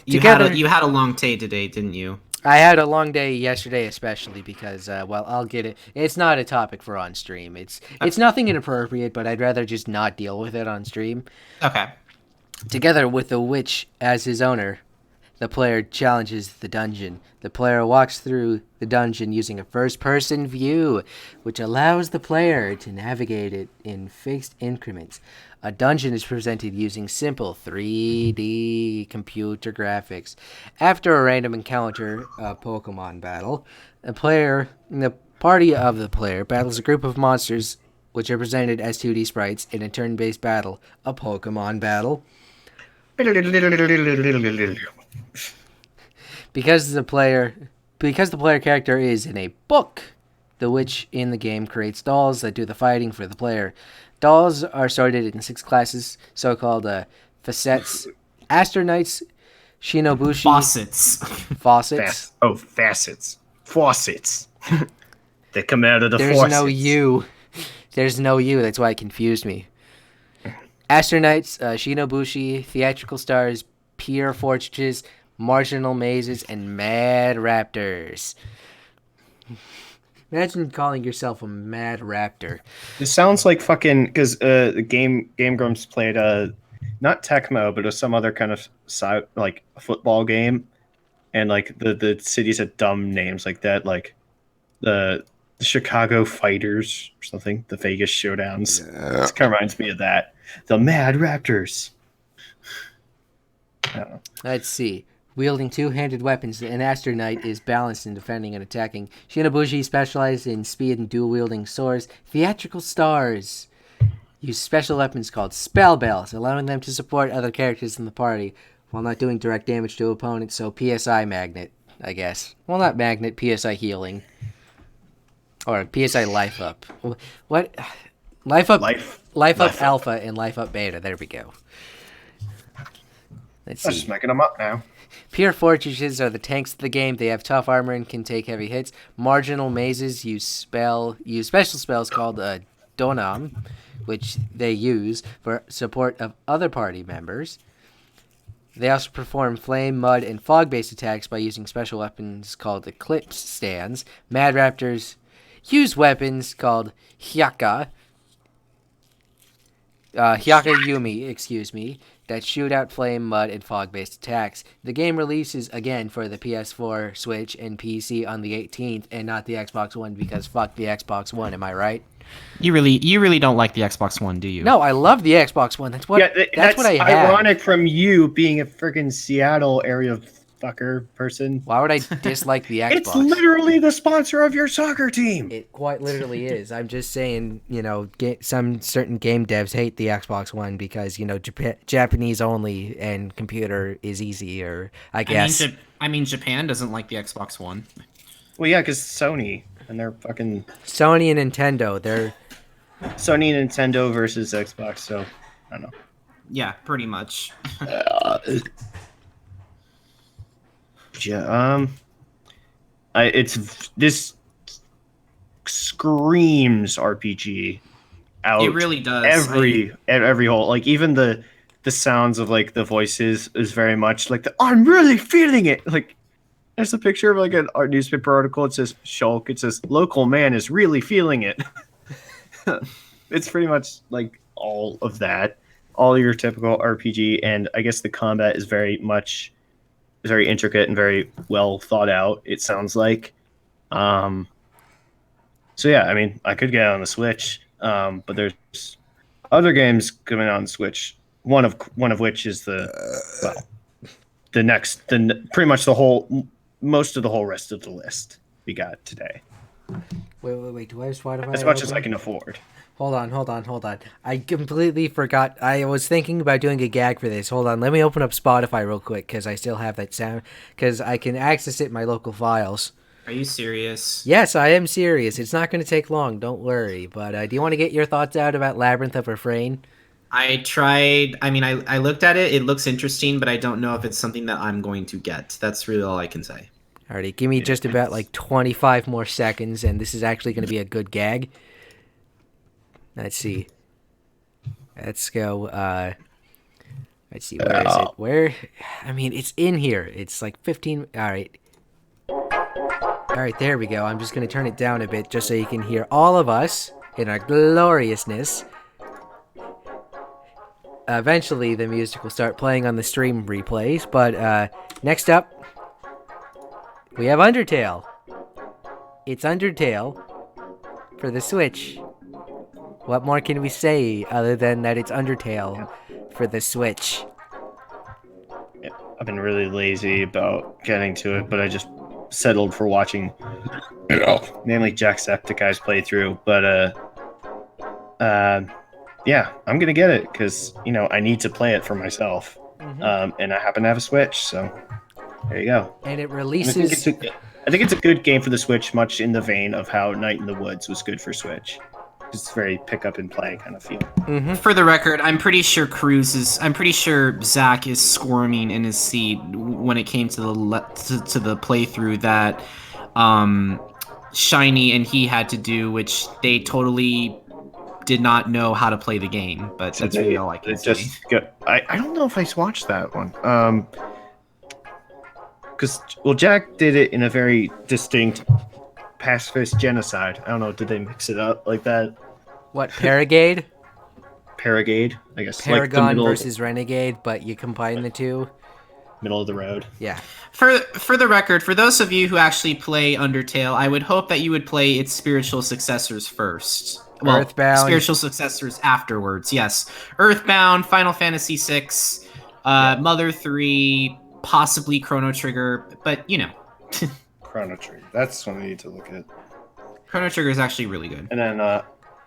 You had a long day today, didn't you? I had a long day yesterday, especially because I'll get it. It's not a topic for on stream. It's nothing inappropriate, but I'd rather just not deal with it on stream. Okay. Together with the witch as his owner, the player challenges the dungeon. The player walks through the dungeon using a first-person view, which allows the player to navigate it in fixed increments. A dungeon is presented using simple 3D computer graphics. After a random encounter, a Pokemon battle, the party of the player battles a group of monsters which are presented as 2D sprites in a turn-based battle, a Pokemon battle. Because the player character is in a book, the witch in the game creates dolls that do the fighting for the player. Dolls are sorted in 6 classes, so-called facets, Astronautes, Shinobushi... Faucets. Facets. Faucets. They come out of the There's faucets. no U. There's no U, that's why it confused me. Astronauts, Shinobushi, Theatrical Stars, Pure Fortresses, Marginal Mazes, and Mad Raptors. Imagine calling yourself a Mad Raptor. It sounds like fucking because Game Grumps played not Tecmo, but it was some other kind of like a football game, and like the cities had dumb names like that, like the Chicago Fighters or something, the Vegas Showdowns. Yeah. It kind of reminds me of that. The Mad Raptors. Let's see. Wielding 2-handed weapons, an Astronaut is balanced in defending and attacking. Shinobushi specializes in speed and dual-wielding swords. Theatrical Stars use special weapons called spell bells, allowing them to support other characters in the party while not doing direct damage to opponents, so PSI Magnet, I guess. Well, not Magnet, PSI Healing. Or PSI Life Up. What? Life Up Alpha and Life Up Beta. There we go. Let's see. Just making them up now. Pure Fortresses are the tanks of the game. They have tough armor and can take heavy hits. Marginal Mazes use special spells called Donam, which they use for support of other party members. They also perform flame, mud, and fog-based attacks by using special weapons called Eclipse Stands. Mad Raptors use weapons called Hyaka Yumi, that shoot out flame, mud, and fog-based attacks. The game releases again for the PS4, Switch, and PC on the 18th, and not the Xbox One because fuck the Xbox One. Am I right? You really don't like the Xbox One, do you? No, I love the Xbox One. That's what I have. Ironic from you being a freaking Seattle area fucker person. Why would I dislike the Xbox? It's literally the sponsor of your soccer team. It quite literally is. I'm just saying, some certain game devs hate the Xbox One because, Japanese only and computer is easier, I guess. I mean, Japan doesn't like the Xbox One. Well, yeah, because Sony and they're fucking... Sony and Nintendo, they're... Sony and Nintendo versus Xbox, so I don't know. Yeah, pretty much. Yeah, this screams RPG out. It really does. Every whole, like, even the sounds of like the voices is very much like I'm really feeling it. Like, there's a picture of like a newspaper article. It says Shulk. It says local man is really feeling it. It's pretty much like all of that, all your typical RPG, and I guess the combat is very intricate and very well thought out, it sounds like. So yeah, I mean, I could get it on the Switch, but there's other games coming out on the Switch. One of which is pretty much most of the whole rest of the list we got today. Wait. Do I have Spotify? As much as I can afford. Hold on. I completely forgot. I was thinking about doing a gag for this. Hold on. Let me open up Spotify real quick because I still have that sound. Because I can access it in my local files. Are you serious? Yes, I am serious. It's not going to take long. Don't worry. But do you want to get your thoughts out about Labyrinth of Refrain? I tried. I mean, I looked at it. It looks interesting, but I don't know if it's something that I'm going to get. That's really all I can say. Alrighty. Give me just about like 25 more seconds, and this is actually going to be a good gag. Let's see. Let's go. Let's see. Where is it? Where? I mean, it's in here. It's like 15. All right. There we go. I'm just going to turn it down a bit just so you can hear all of us in our gloriousness. Eventually, the music will start playing on the stream replays. But next up, we have Undertale. It's Undertale for the Switch. What more can we say other than that it's Undertale for the Switch? I've been really lazy about getting to it, but I just settled for watching mainly Jacksepticeye's playthrough. But yeah, I'm gonna get it because I need to play it for myself, and I happen to have a Switch, so there you go. And it And releases. I think it's a good game for the Switch, much in the vein of how Night in the Woods was good for Switch. It's very pick up and play kind of feel. For the record, I'm pretty sure Zach is squirming in his seat when it came to the playthrough that Shiny and he had to do, which they totally did not know how to play the game. But that's really all I can say. I don't know if I watched that one. Because Jack did it in a very distinct pacifist genocide. I don't know. Did they mix it up like that? What, Paragade? Paragade, I guess. Paragon like versus Renegade, but you combine the two. Middle of the road. Yeah. For the record, for those of you who actually play Undertale, I would hope that you would play its spiritual successors first. Well, Earthbound. Spiritual successors afterwards, yes. Earthbound, Final Fantasy VI, Mother 3, possibly Chrono Trigger, but Chrono Trigger. That's one I need to look at. Chrono Trigger is actually really good. And then I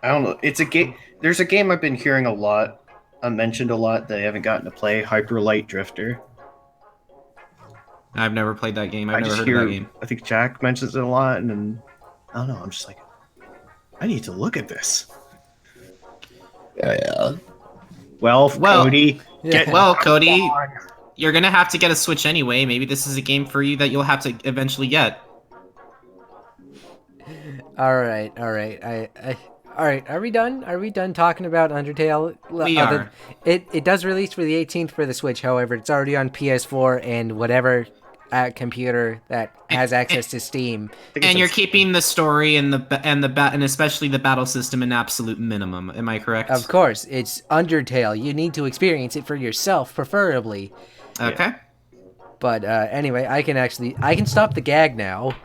don't know. It's a game. There's a game I've been hearing a lot, mentioned a lot that I haven't gotten to play. Hyper Light Drifter. I've never played that game. I've never heard of that game. I think Jack mentions it a lot, and then, I don't know. I'm just like, I need to look at this. Yeah. Well, Cody. Cody, you're gonna have to get a Switch anyway. Maybe this is a game for you that you'll have to eventually get. All right. All right. Are we done? Are we done talking about Undertale? We are. It does release for the 18th for the Switch. However, it's already on PS4 and whatever computer that has access to Steam. And you're keeping the story and and especially the battle system an absolute minimum. Am I correct? Of course, it's Undertale. You need to experience it for yourself, preferably. Okay. But anyway, I can stop the gag now.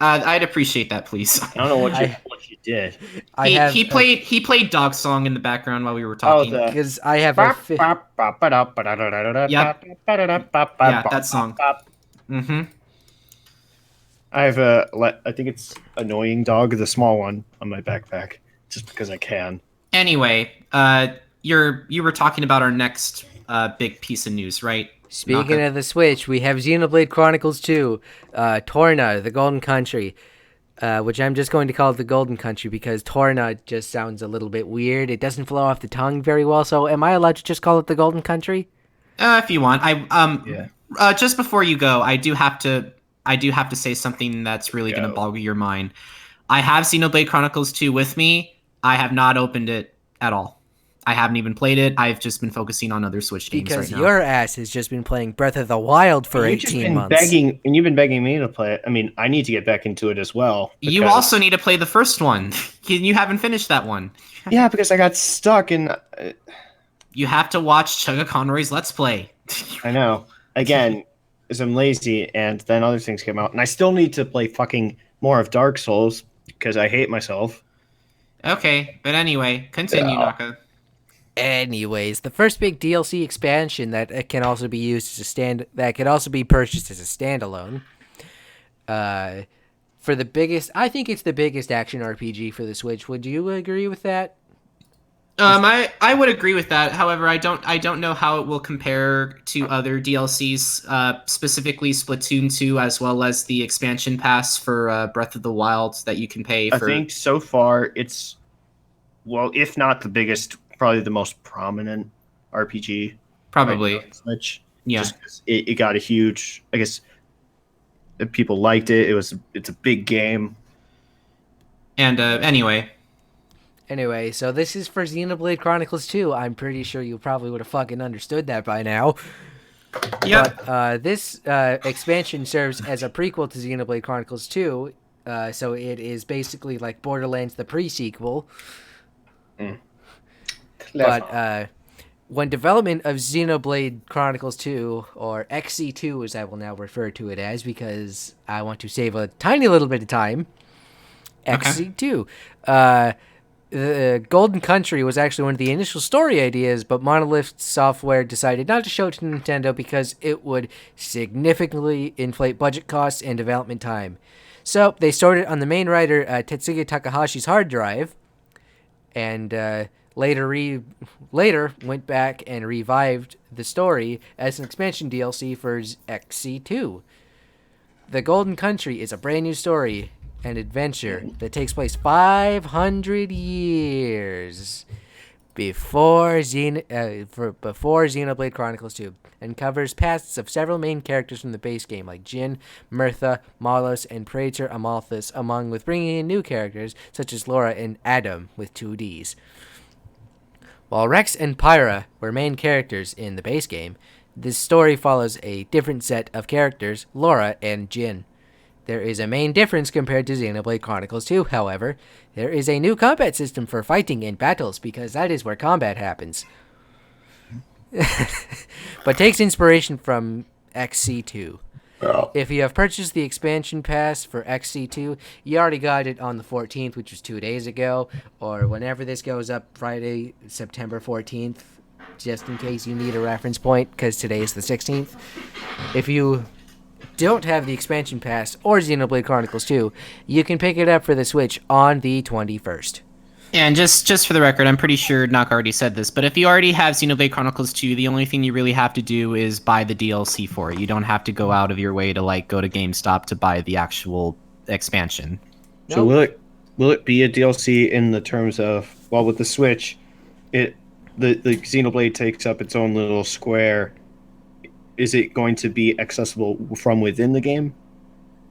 I'd appreciate that, please. I don't know what you did. He played Dog Song in the background while we were talking. Because I have a... Yeah, that song. Mm-hmm. I have I think it's Annoying Dog, the small one, on my backpack, just because I can. Anyway, you were talking about our next big piece of news, right? Speaking of the Switch, we have Xenoblade Chronicles 2, Torna, the Golden Country, which I'm just going to call it the Golden Country because Torna just sounds a little bit weird. It doesn't flow off the tongue very well, so am I allowed to just call it the Golden Country? If you want. Just before you go, I do have to say something that's really going to boggle your mind. I have Xenoblade Chronicles 2 with me. I have not opened it at all. I haven't even played it. I've just been focusing on other Switch games right now. Because your ass has just been playing Breath of the Wild for 18 months. You've been begging me to play it. I mean, I need to get back into it as well. You also need to play the first one. You haven't finished that one. Yeah, because I got stuck in... You have to watch Chugga Conroy's Let's Play. I know. Again, because I'm lazy, and then other things came out. And I still need to play fucking more of Dark Souls, because I hate myself. Okay, but anyway, continue, Naka. Anyways, the first big DLC expansion that can also be used as that could also be purchased as a standalone. For the biggest, I think it's the biggest action RPG for the Switch. Would you agree with that? I would agree with that. However, I don't know how it will compare to other DLCs, specifically Splatoon 2, as well as the expansion pass for Breath of the Wild that you can pay for. I think so far it's, well, if not the biggest, probably the most prominent RPG. Probably. Right, Switch. Yeah. Just 'cause it got a huge, I guess, people liked it. It's a big game. And anyway, so this is for Xenoblade Chronicles 2. I'm pretty sure you probably would have fucking understood that by now. Yep. But this expansion serves as a prequel to Xenoblade Chronicles 2. So it is basically like Borderlands, the pre-sequel. But when development of Xenoblade Chronicles 2, or XC2 as I will now refer to it as because I want to save a tiny little bit of time, XC2, Golden Country was actually one of the initial story ideas, but Monolith Software decided not to show it to Nintendo because it would significantly inflate budget costs and development time. So they stored it on the main writer Tetsuya Takahashi's hard drive, and later went back and revived the story as an expansion DLC for XC2. The Golden Country is a brand new story and adventure that takes place 500 years before Xenoblade Chronicles 2, and covers pasts of several main characters from the base game like Jin, Mirtha, Malos, and Praetor Amalthus, among with bringing in new characters such as Laura and Adam with 2 Ds. While Rex and Pyra were main characters in the base game, this story follows a different set of characters, Laura and Jin. There is a main difference compared to Xenoblade Chronicles 2, however. There is a new combat system for fighting in battles, because that is where combat happens. But takes inspiration from XC2. Oh. If you have purchased the expansion pass for XC2, you already got it on the 14th, which was 2 days ago, or whenever this goes up, Friday, September 14th, just in case you need a reference point, because today is the 16th. If you don't have the expansion pass or Xenoblade Chronicles 2, you can pick it up for the Switch on the 21st. And just for the record, I'm pretty sure Knock already said this, but if you already have Xenoblade Chronicles 2, the only thing you really have to do is buy the DLC for it. You don't have to go out of your way to go to GameStop to buy the actual expansion. So will it be a DLC in the terms of, well, with the Switch, the Xenoblade takes up its own little square. Is it going to be accessible from within the game?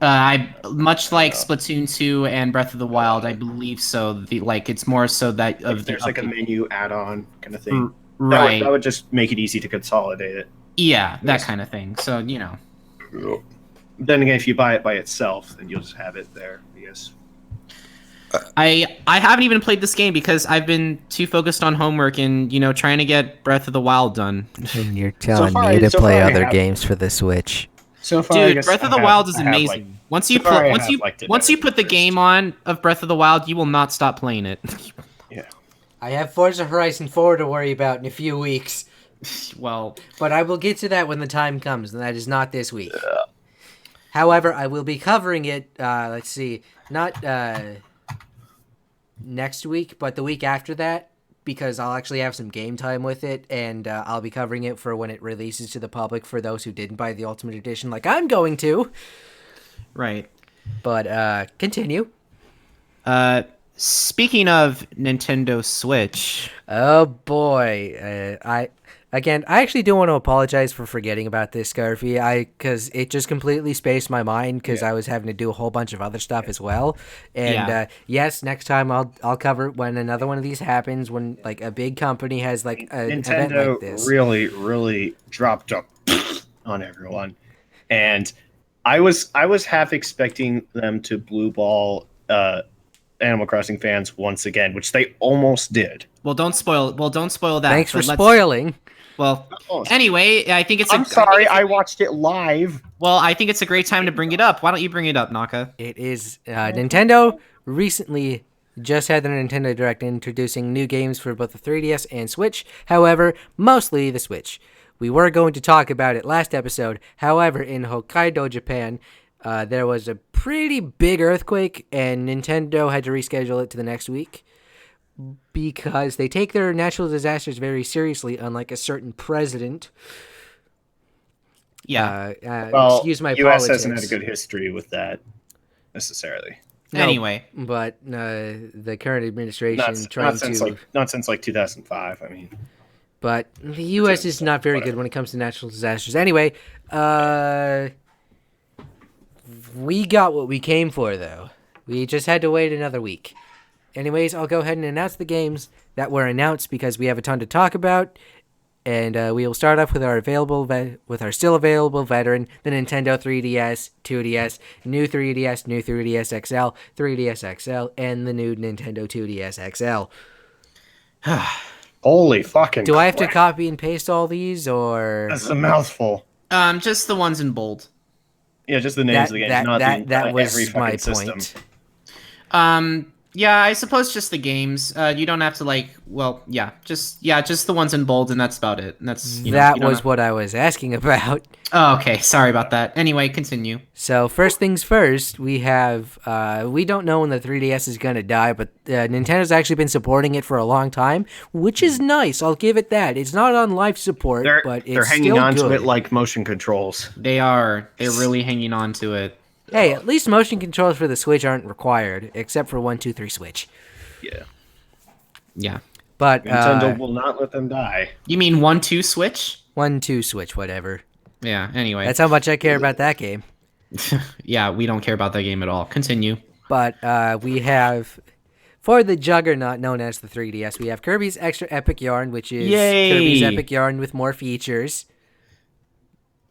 Much like Splatoon 2 and Breath of the Wild, I believe so. It's more so that There's like a menu add-on kind of thing. Right. That would just make it easy to consolidate it. Yeah, that kind of thing. So, Then again, if you buy it by itself, then you'll just have it there, I guess. I haven't even played this game because I've been too focused on homework and, trying to get Breath of the Wild done. And you're telling me to play other games for the Switch. So far, dude, Breath of the Wild is amazing. Once you put the game on of Breath of the Wild, you will not stop playing it. Yeah. I have Forza Horizon 4 to worry about in a few weeks. Well, but I will get to that when the time comes, and that is not this week. However, I will be covering it, not next week, but the week after that, because I'll actually have some game time with it, and I'll be covering it for when it releases to the public for those who didn't buy the Ultimate Edition, like I'm going to. Right. But continue. Speaking of Nintendo Switch. Oh boy, I actually do want to apologize for forgetting about this, Scarfy. Because it just completely spaced my mind because I was having to do a whole bunch of other stuff as well. And yes, next time I'll cover it when another one of these happens. When like a big company has like an event like this. Nintendo really dropped up on everyone, and I was half expecting them to blue ball Animal Crossing fans once again, which they almost did. Well, don't spoil that. Thanks for spoiling. Well, anyway, I think it's. I'm sorry, I watched it live. Well, I think it's a great time to bring it up. Why don't you bring it up, Naka? It is Nintendo recently just had the Nintendo Direct introducing new games for both the 3DS and Switch. However, mostly the Switch. We were going to talk about it last episode. However, in Hokkaido, Japan, there was a pretty big earthquake, and Nintendo had to reschedule it to the next week because they take their natural disasters very seriously, unlike a certain president. Yeah. Excuse my U.S. politics. hasn't had a good history with that, necessarily. No, anyway. But the current administration not since like 2005, I mean. But the U.S. is not very good when it comes to natural disasters. Anyway, we got what we came for, though. We just had to wait another week. Anyways, I'll go ahead and announce the games that were announced because we have a ton to talk about. And we will start off with our still available veteran, the Nintendo 3DS, 2DS, new 3DS, new 3DS XL, 3DS XL, and the new Nintendo 2DS XL. Holy fucking Do I have to copy and paste all these, or...? That's a mouthful. Just the ones in bold. Yeah, just the names of the games, not that was every my fucking point. system. Yeah, I suppose just the games. You don't have to just the ones in bold, and that's about it. And that's you That don't was have... what I was asking about. Oh, okay. Sorry about that. Anyway, continue. So first things first, we have we don't know when the 3DS is gonna die, but Nintendo's actually been supporting it for a long time, which is nice. I'll give it that. It's not on life support, but it's they're hanging still on good. to it like motion controls. They're really hanging on to it. Hey, at least motion controls for the Switch aren't required, except for 1, 2, 3 Switch. Yeah. Yeah. But Nintendo will not let them die. You mean 1-2 Switch? 1, 2 Switch, whatever. Yeah. Anyway. That's how much I care about that game. Yeah, we don't care about that game at all. Continue. But we have, for the juggernaut known as the 3DS, we have Kirby's Extra Epic Yarn, which is Yay! Kirby's Epic Yarn with more features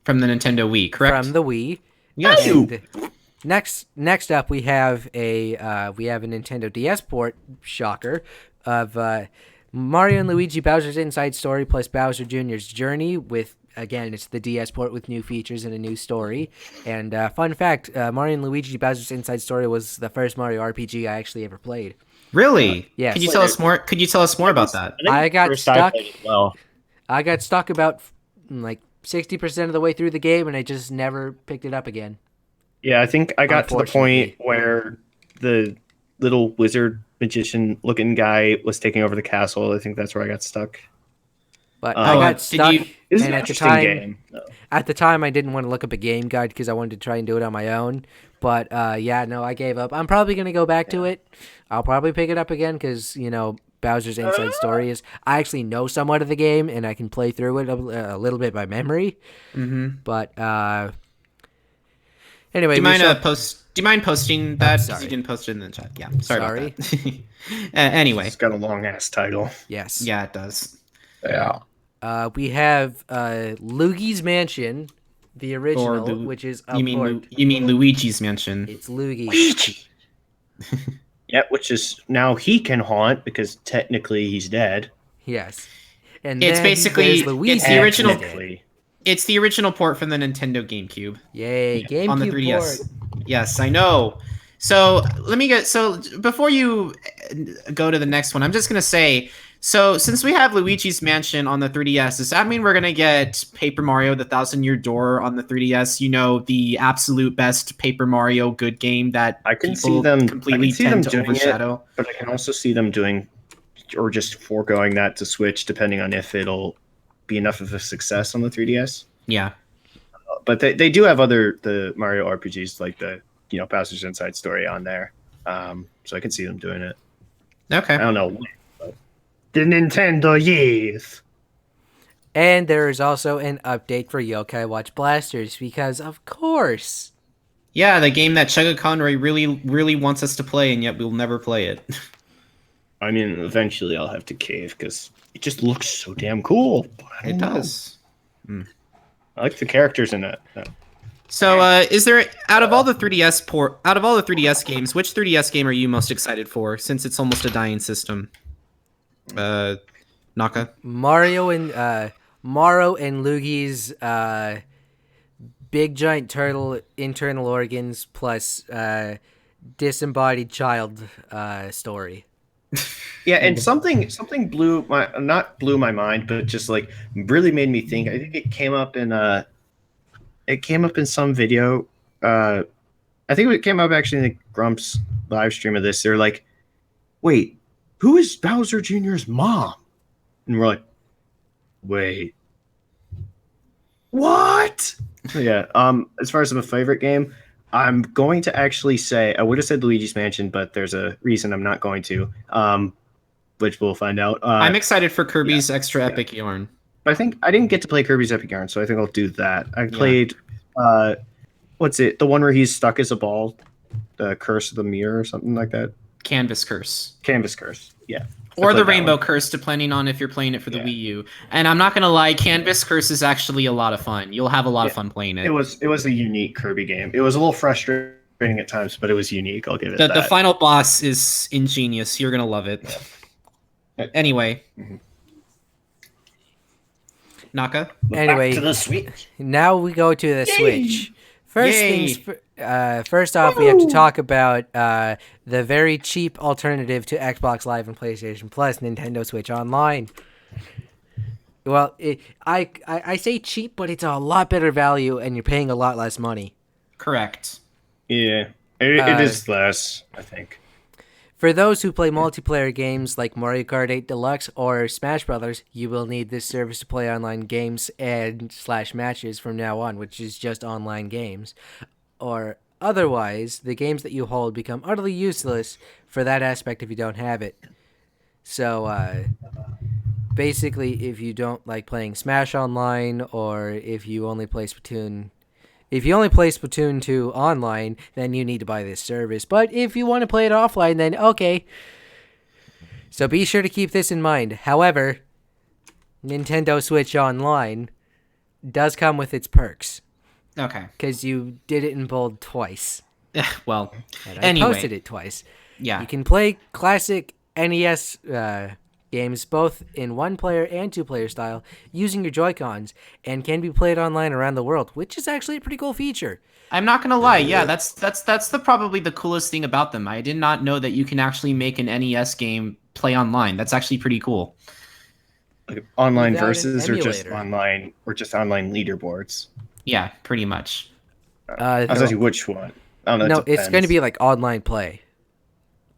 From the Nintendo Wii, correct? from the Wii. Yes. And next up, we have a Nintendo DS port, shocker, of Mario and Luigi Bowser's Inside Story plus Bowser Jr.'s Journey with, again, it's the DS port with new features and a new story. And fun fact, Mario and Luigi Bowser's Inside Story was the first Mario RPG I actually ever played. Really? Yes. Could you tell us more? Could you tell us more about that? I got First I stuck. played it well. I got stuck about like 60% of the way through the game, and I just never picked it up again. Yeah, I think I got to the point Unfortunately. where the little wizard magician looking guy was taking over the castle. I think that's where I got stuck. But Oh, I got did stuck, you- It's and an at the interesting time, game. though. at the time, I didn't want to look up a game guide because I wanted to try and do it on my own. But yeah, no, I gave up. I'm probably gonna go back to it. I'll probably pick it up again because Bowser's Inside Story is. I actually know somewhat of the game and I can play through it a little bit by memory. Mm-hmm. But anyway, Do you mind Oh, posting that? 'Cause sorry. You didn't post it in the chat. Yeah. Sorry. Sorry. About that. Anyway. It's got a long ass title. yes. Yeah, it does. Yeah. We have Luigi's Mansion, the original, which is a port. You mean Luigi's Mansion? It's Luigi. Yeah, which is now he can haunt because technically he's dead. Yes. And It's then basically- there's Luigi. it's the original- Technically. It's the original port from the Nintendo GameCube. Yay, GameCube On the 3DS. port. Yes, I know. So before you go to the next one, I'm just gonna say, so since we have Luigi's Mansion on the 3DS, does that mean we're gonna get Paper Mario: The Thousand-Year Door on the 3DS? You know, the absolute best Paper Mario good game that I can people see them completely see them tend to doing overshadow. it, but I can also see them doing or just foregoing that to Switch, depending on if it'll be enough of a success on the 3DS. Yeah. But they do have the Mario RPGs like the Bowser's Inside Story on there, so I can see them doing it. Okay. I don't know. But the Nintendo, yes. And there is also an update for Yokai Watch Blasters because, of course. Yeah, the game that Chugga Conroy really, really wants us to play, and yet we'll never play it. I mean, eventually I'll have to cave because it just looks so damn cool. I don't know. I like the characters in it. So, is there out of all the 3DS games, which 3DS game are you most excited for? Since it's almost a dying system. Naka. Mario and Luigi's big giant turtle internal organs plus disembodied child story. Yeah, and something not blew my mind, but just like really made me think. I think it came up in some video. I think it came up actually in the Grumps live stream of this. They're like, "Wait, who is Bowser Jr.'s mom?" And we're like, "Wait, what?" So yeah. As far as my favorite game, I'm going to actually say I would have said Luigi's Mansion, but there's a reason I'm not going to. Which we'll find out. I'm excited for Kirby's Extra Epic Yarn. But I think I didn't get to play Kirby's Epic Yarn, so I think I'll do that. I played, what's it? The one where he's stuck as a ball, the Curse of the Mirror or something like that. Canvas Curse. Canvas Curse, yeah. Or the played that Rainbow one. Curse, depending on if you're playing it for the Wii U. And I'm not gonna lie, Canvas Curse is actually a lot of fun. You'll have a lot of fun playing it. It was a unique Kirby game. It was a little frustrating at times, but it was unique. I'll give it that. The final boss is ingenious. You're gonna love it. Yeah. Anyway. Mhm. Naka? Anyway, Back to the Switch. now we go to the Yay! Switch. Yay. First off, we have to talk about the very cheap alternative to Xbox Live and PlayStation Plus, Nintendo Switch Online. Well, I say cheap, but it's a lot better value, and you're paying a lot less money. Correct. Yeah, it is less, I think. For those who play multiplayer games like Mario Kart 8 Deluxe or Smash Brothers, you will need this service to play online games and / matches from now on, which is just online games. Or otherwise, the games that you hold become utterly useless for that aspect if you don't have it. So, basically, if you don't like playing Smash Online, or if you only play Splatoon 2 online, then you need to buy this service. But if you want to play it offline, then okay. So be sure to keep this in mind. However, Nintendo Switch Online does come with its perks. Okay. Because you did it in bold twice. Well, And I anyway. posted it twice. Yeah. You can play classic NES games both in one-player and two-player style using your Joy-Cons, and can be played online around the world, which is actually a pretty cool feature. I'm not gonna lie. Yeah, that's probably the coolest thing about them. I did not know that you can actually make an NES game play online. That's actually pretty cool. Like online Without an versus, or just emulator. online leaderboards. Yeah, pretty much. I was asking which one. I don't know. No, it it's depends. going to be like online play.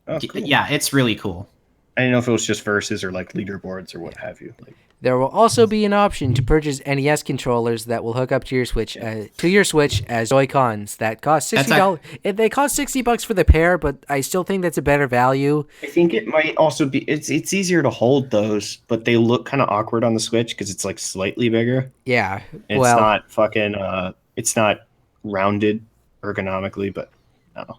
Oh, cool. Yeah, it's really cool. I didn't know if it was just versus or like leaderboards or what have you. Like, There will also be an option to purchase NES controllers that will hook up to your Switch as Joy-Cons that cost $60. They cost $60 for the pair, but I still think that's a better value. I think it might also be it's easier to hold those, but they look kind of awkward on the Switch because it's like slightly bigger. Yeah, It's not fucking it's not rounded ergonomically, but I don't know.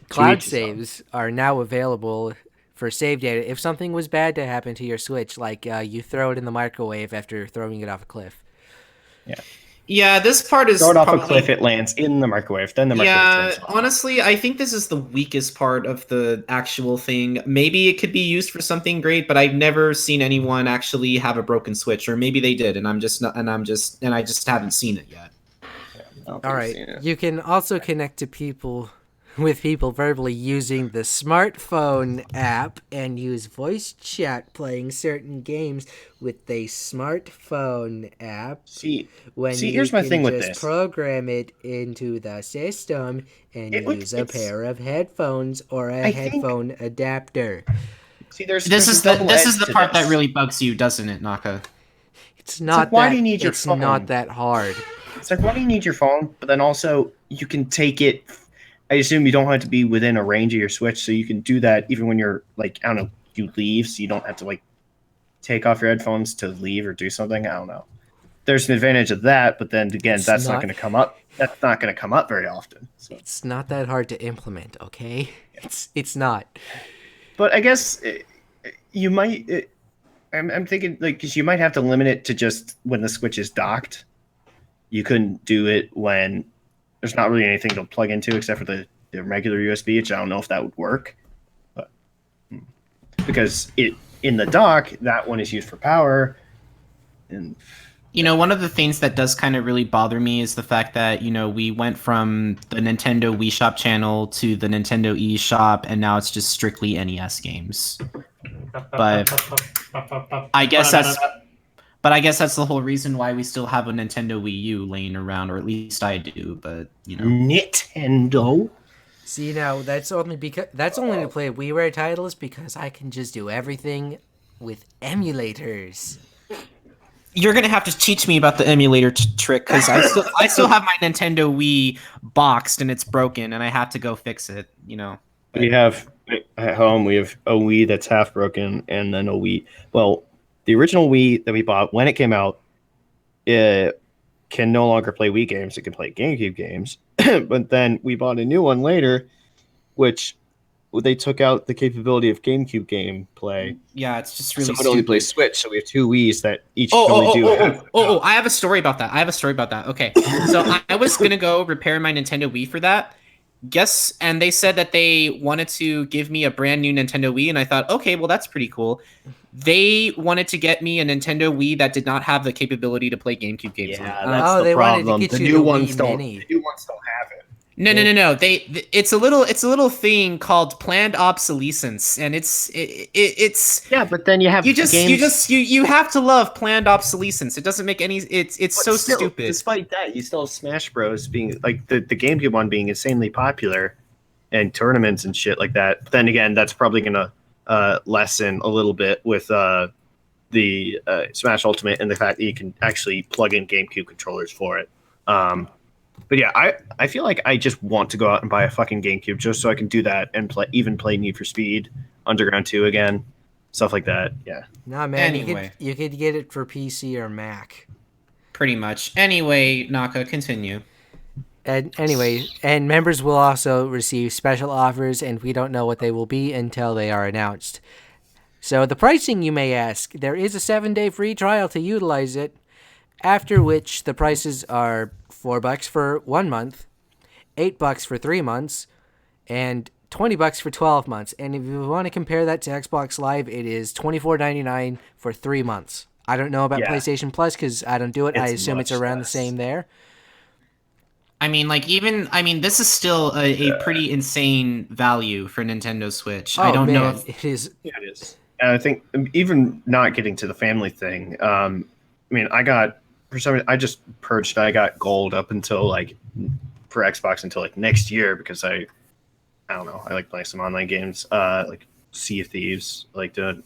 Cloud saves are now available for save data if something was bad to happen to your Switch, like you throw it in the microwave after throwing it off a cliff. Yeah, this part is Throw it off probably... a cliff, it lands in the microwave, then the microwave turns off. Honestly, I think this is the weakest part of the actual thing. Maybe it could be used for something great, but I've never seen anyone actually have a broken Switch, or maybe they did, and I just haven't seen it yet. All right, you can also connect to people verbally using the smartphone app and use voice chat playing certain games with the smartphone app. Here's my thing with this. Program it into the system and use a pair of headphones or a headphone adapter. See, this is the part that really bugs you, doesn't it, Naka? It's not. Why do you need your It's phone? not that hard. It's like, why do you need your phone? But then also, you can take it. I assume you don't have to be within a range of your Switch, so you can do that even when you're like, I don't know, you leave, so you don't have to like take off your headphones to leave or do something. I don't know. There's an advantage of that, but then again, that's not going to come up. That's not going to come up very often. So. It's not that hard to implement, okay? It's not. But I guess you might. I'm thinking like, because you might have to limit it to just when the Switch is docked. You couldn't do it when there's not really anything to plug into except for the regular USB, which I don't know if that would work. But because in the dock, that one is used for power. And one of the things that does kind of really bother me is the fact that, we went from the Nintendo Wii Shop channel to the Nintendo eShop, and now it's just strictly NES games. But I guess that's the whole reason why we still have a Nintendo Wii U laying around, or at least I do. But Nintendo. See, now that's only to play WiiWare titles because I can just do everything with emulators. You're gonna have to teach me about the emulator trick, because I still have my Nintendo Wii boxed and it's broken, and I have to go fix it. We have at home. We have a Wii that's half broken, and then a Wii. Well, the original Wii that we bought when it came out, it can no longer play Wii games. It can play GameCube games. But then we bought a new one later, which they took out the capability of GameCube game-play. Yeah, it's just really so stupid. it only plays Switch, so we have two Wiis that each I have a story about that. Okay, so I was going to go repair my Nintendo Wii for that. and they said that they wanted to give me a brand new Nintendo Wii, and I thought, okay, well that's pretty cool. They wanted to get me a Nintendo Wii that did not have the capability to play GameCube games on it. That's the they wanted to problem. get The you new the ones Wii don't. Mini. The new ones don't have it. No. It's a little thing called planned obsolescence, and it's Yeah, but then you have you have to love planned obsolescence. It doesn't make any. It's But so still, stupid. Despite that, you still have Smash Bros. Being like the GameCube one being insanely popular, and tournaments and shit like that. But then again, that's probably gonna lessen a little bit with the Smash Ultimate and the fact that you can actually plug in GameCube controllers for it. But yeah, I feel like I just want to go out and buy a fucking GameCube just so I can do that and play Need for Speed, Underground 2 again, stuff like that. Yeah. Nah, man, Anyway. you could get it for PC or Mac. Pretty much. Anyway, Naka, continue. And members will also receive special offers, and we don't know what they will be until they are announced. So the pricing, you may ask, there is a 7-day free trial to utilize it, after which the prices are $4 for 1 month, $8 for 3 months, and $20 for 12 months. And if you want to compare that to Xbox Live, it is $24.99 for 3 months. I don't know about PlayStation Plus because I don't do it. I assume it's around the same there. I mean, this is still a pretty insane value for Nintendo Switch. I don't know if it is. Yeah, it is. And I think even not getting to the family thing. I mean, I just purged. I got gold up until for Xbox until next year because I don't know. I like playing some online games, like Sea of Thieves, like doing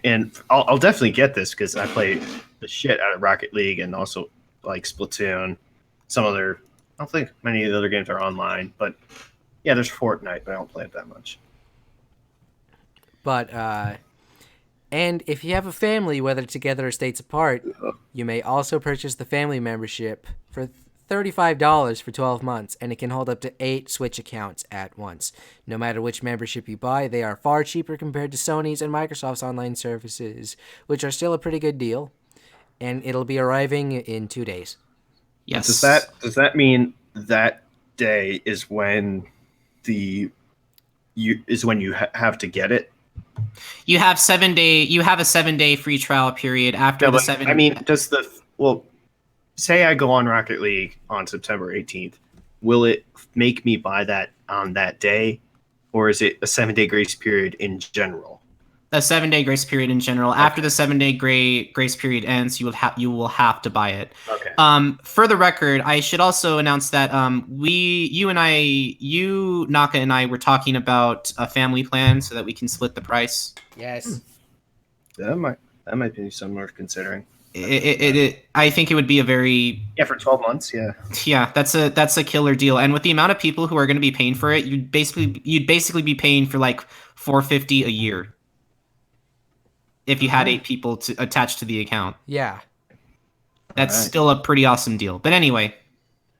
and I'll definitely get this because I play the shit out of Rocket League and also like Splatoon. Some other, I don't think many of the other games are online, but yeah, there's Fortnite, but I don't play it that much. But and if you have a family, whether together or states apart, you may also purchase the family membership for $35 for 12 months, and it can hold up to 8 Switch accounts at once. No matter which membership you buy, they are far cheaper compared to Sony's and Microsoft's online services, which are still a pretty good deal, and it'll be arriving in 2 days. Yes. Does that mean that day is when you have to get it? You have a 7-day free trial period after the 7. I mean, say I go on Rocket League on September 18th, will it make me buy that on that day, or is it a 7-day grace period in general? A 7-day grace period in general. Okay. After the 7-day grace period ends, you will have to buy it. Okay. For the record, I should also announce that Naka and I were talking about a family plan so that we can split the price. Yes. That might be something worth considering. I think it would be a very for 12 months. Yeah, that's a killer deal. And with the amount of people who are going to be paying for it, you'd basically be paying for like $450 a year if you had 8 people to attach to the account. Yeah, that's still a pretty awesome deal. But anyway,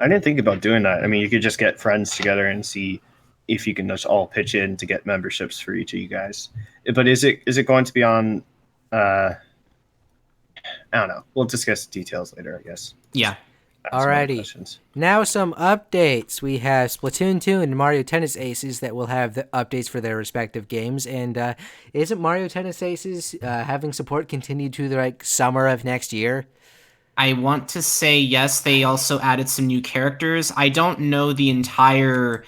I didn't think about doing that. I mean, you could just get friends together and see if you can just all pitch in to get memberships for each of you guys. But is it going to be on? I don't know. We'll discuss details later, I guess. Yeah. Alrighty. Now some updates. We have Splatoon 2 and Mario Tennis Aces that will have the updates for their respective games. And isn't Mario Tennis Aces having support continue to the summer of next year? I want to say yes. They also added some new characters. I don't know the entire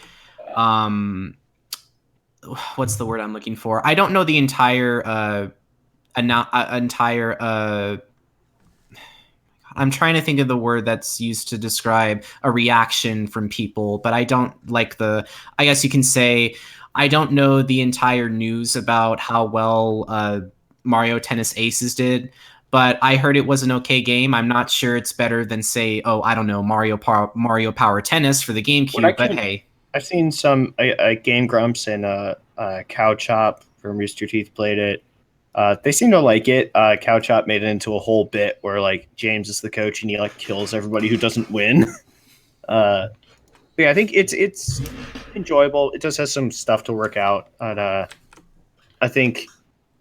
what's the word I'm looking for? I don't know the entire I'm trying to think of the word that's used to describe a reaction from people, but I don't I guess you can say, I don't know the entire news about how well Mario Tennis Aces did, but I heard it was an okay game. I'm not sure it's better than, say, I don't know, Mario Power Tennis for the GameCube, but hey. I've seen some Game Grumps and Cow Chop from Rooster Teeth played it. They seem to like it. Cow Chop made it into a whole bit where James is the coach and he kills everybody who doesn't win. Yeah, I think it's enjoyable. It does have some stuff to work out, and I think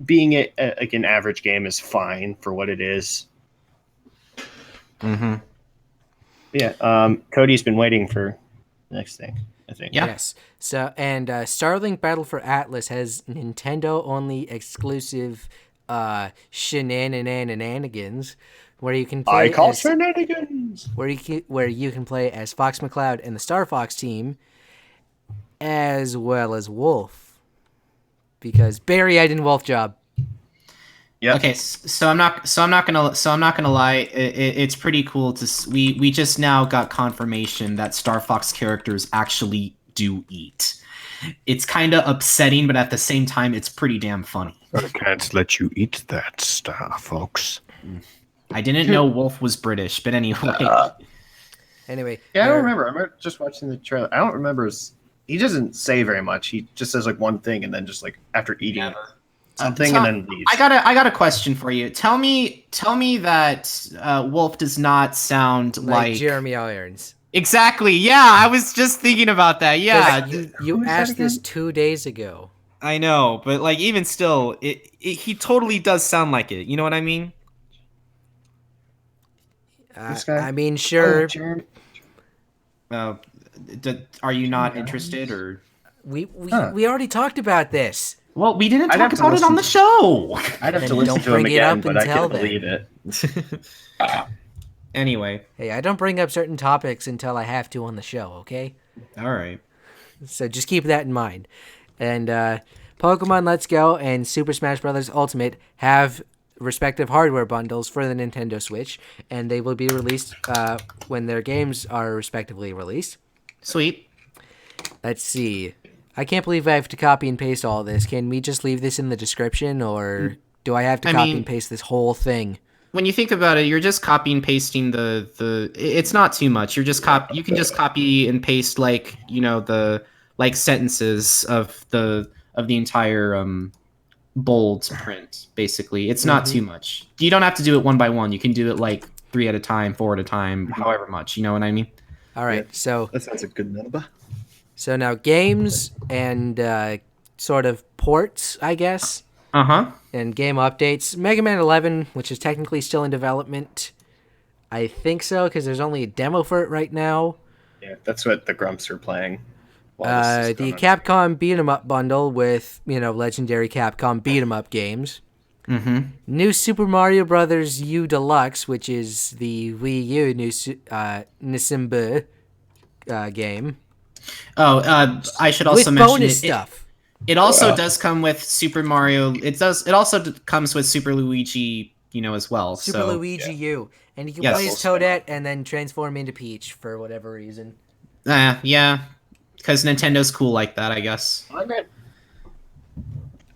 being an average game is fine for what it is. Mm-hmm. Yeah. Cody's been waiting for the next thing, I think. Yeah. Yes. So Starlink Battle for Atlas has Nintendo only exclusive shenanigans where you can play I call as shenanigans. where you can play as Fox McCloud and the Star Fox team, as well as Wolf, because Barry, I didn't Wolf job. Yeah. Okay, so I'm not gonna lie. It's pretty cool we just now got confirmation that Star Fox characters actually do eat. It's kind of upsetting, but at the same time, it's pretty damn funny. I can't let you eat that, Star Fox. I didn't know Wolf was British, but anyway. Anyway, Yeah, I don't remember. I remember just watching the trailer. I don't remember. He doesn't say very much. He just says like one thing, and then just like after eating something, and then leaves. I got a question for you. Tell me that Wolf does not sound like Jeremy Irons. Exactly. Yeah, I was just thinking about that. Yeah, You asked this 2 days ago. I know, but like even still, he totally does sound like it. You know what I mean? This guy? I mean, sure. Jeremy. Are you not interested, or? We already talked about this. Well, we didn't I'd talk have to about it on the listen show. I'd have Then to listen don't to him bring it again, up but I until can't then. believe it. Anyway, Hey, I don't bring up certain topics until I have to on the show, okay? all right. So just keep that in mind. And Pokemon Let's Go and Super Smash Bros. Ultimate have respective hardware bundles for the Nintendo Switch, and they will be released when their games are respectively released. Sweet. Let's see. I can't believe I have to copy and paste all this. Can we just leave this in the description, or do I have to copy and paste this whole thing? When you think about it, you're just copy and pasting the. It's not too much. You can just copy and paste like the like sentences of the entire bold print. Basically, it's not too much. You don't have to do it one by one. You can do it like 3 at a time, 4 at a time, however much. You know what I mean? All right. So That sounds a good number. So now games and sort of ports, I guess, and game updates. Mega Man 11, which is technically still in development. I think so, because there's only a demo for it right now. Yeah, that's what the Grumps are playing. while this is The going on. Capcom Beat 'em Up bundle with, legendary Capcom Beat 'em Up games. Mm-hmm. New Super Mario Brothers U Deluxe, which is the Wii U Nisimbu game. Oh, I should also With mention bonus it. stuff. It also does come with Super Mario. It also comes with Super Luigi, as well. Super Luigi U. And you can Yes. play as Toadette and then transform into Peach for whatever reason. Yeah, because Nintendo's cool like that, I guess.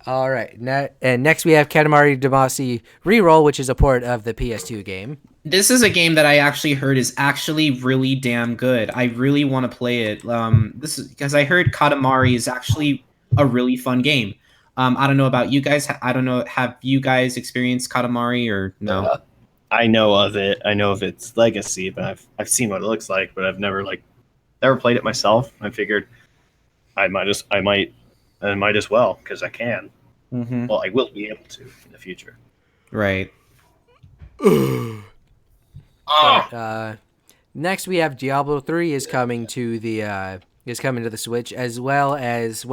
All right. Next we have Katamari Damacy Reroll, which is a port of the PS2 game. This is a game that I actually heard is actually really damn good. I really want to play it. This is because I heard Katamari is actually a really fun game. I don't know about you guys. I don't know. Have you guys experienced Katamari or no? I know of it. I know of its legacy, but I've seen what it looks like, but I've never played it myself. I figured I might as well because I can. Mm-hmm. Well, I will be able to in the future. Right. Next we have Diablo 3 is coming to the Switch, as well as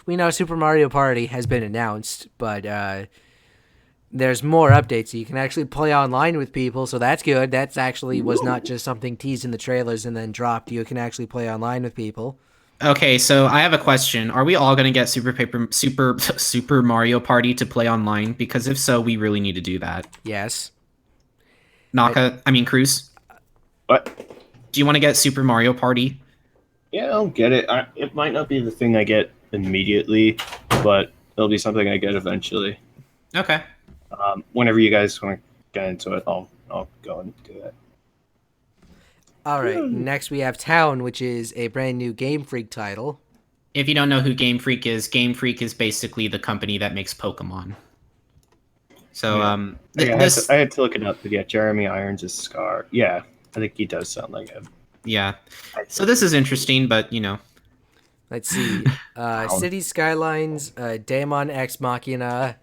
we know Super Mario Party has been announced, but there's more updates, so you can actually play online with people, so that's good. That's actually was not just something teased in the trailers and then dropped. You can actually play online with people. Okay, so I have a question. Are we all gonna get Super Mario Party to play online? Because if so, we really need to do that. Yes. Krüz. But Do you want to get Super Mario Party? yeah, I'll get it. It might not be the thing I get immediately, but it'll be something I get eventually. Okay. Whenever you guys want to get into it, I'll go and do that. All right. Next we have Town, which is a brand new Game Freak title. If you don't know who Game Freak is basically the company that makes Pokemon. So, I had to look it up, but yeah, Jeremy Irons is Scar. Yeah, I think he does sound like him. yeah. So this is interesting, but Let's see. City Skylines, Daemon X Machina,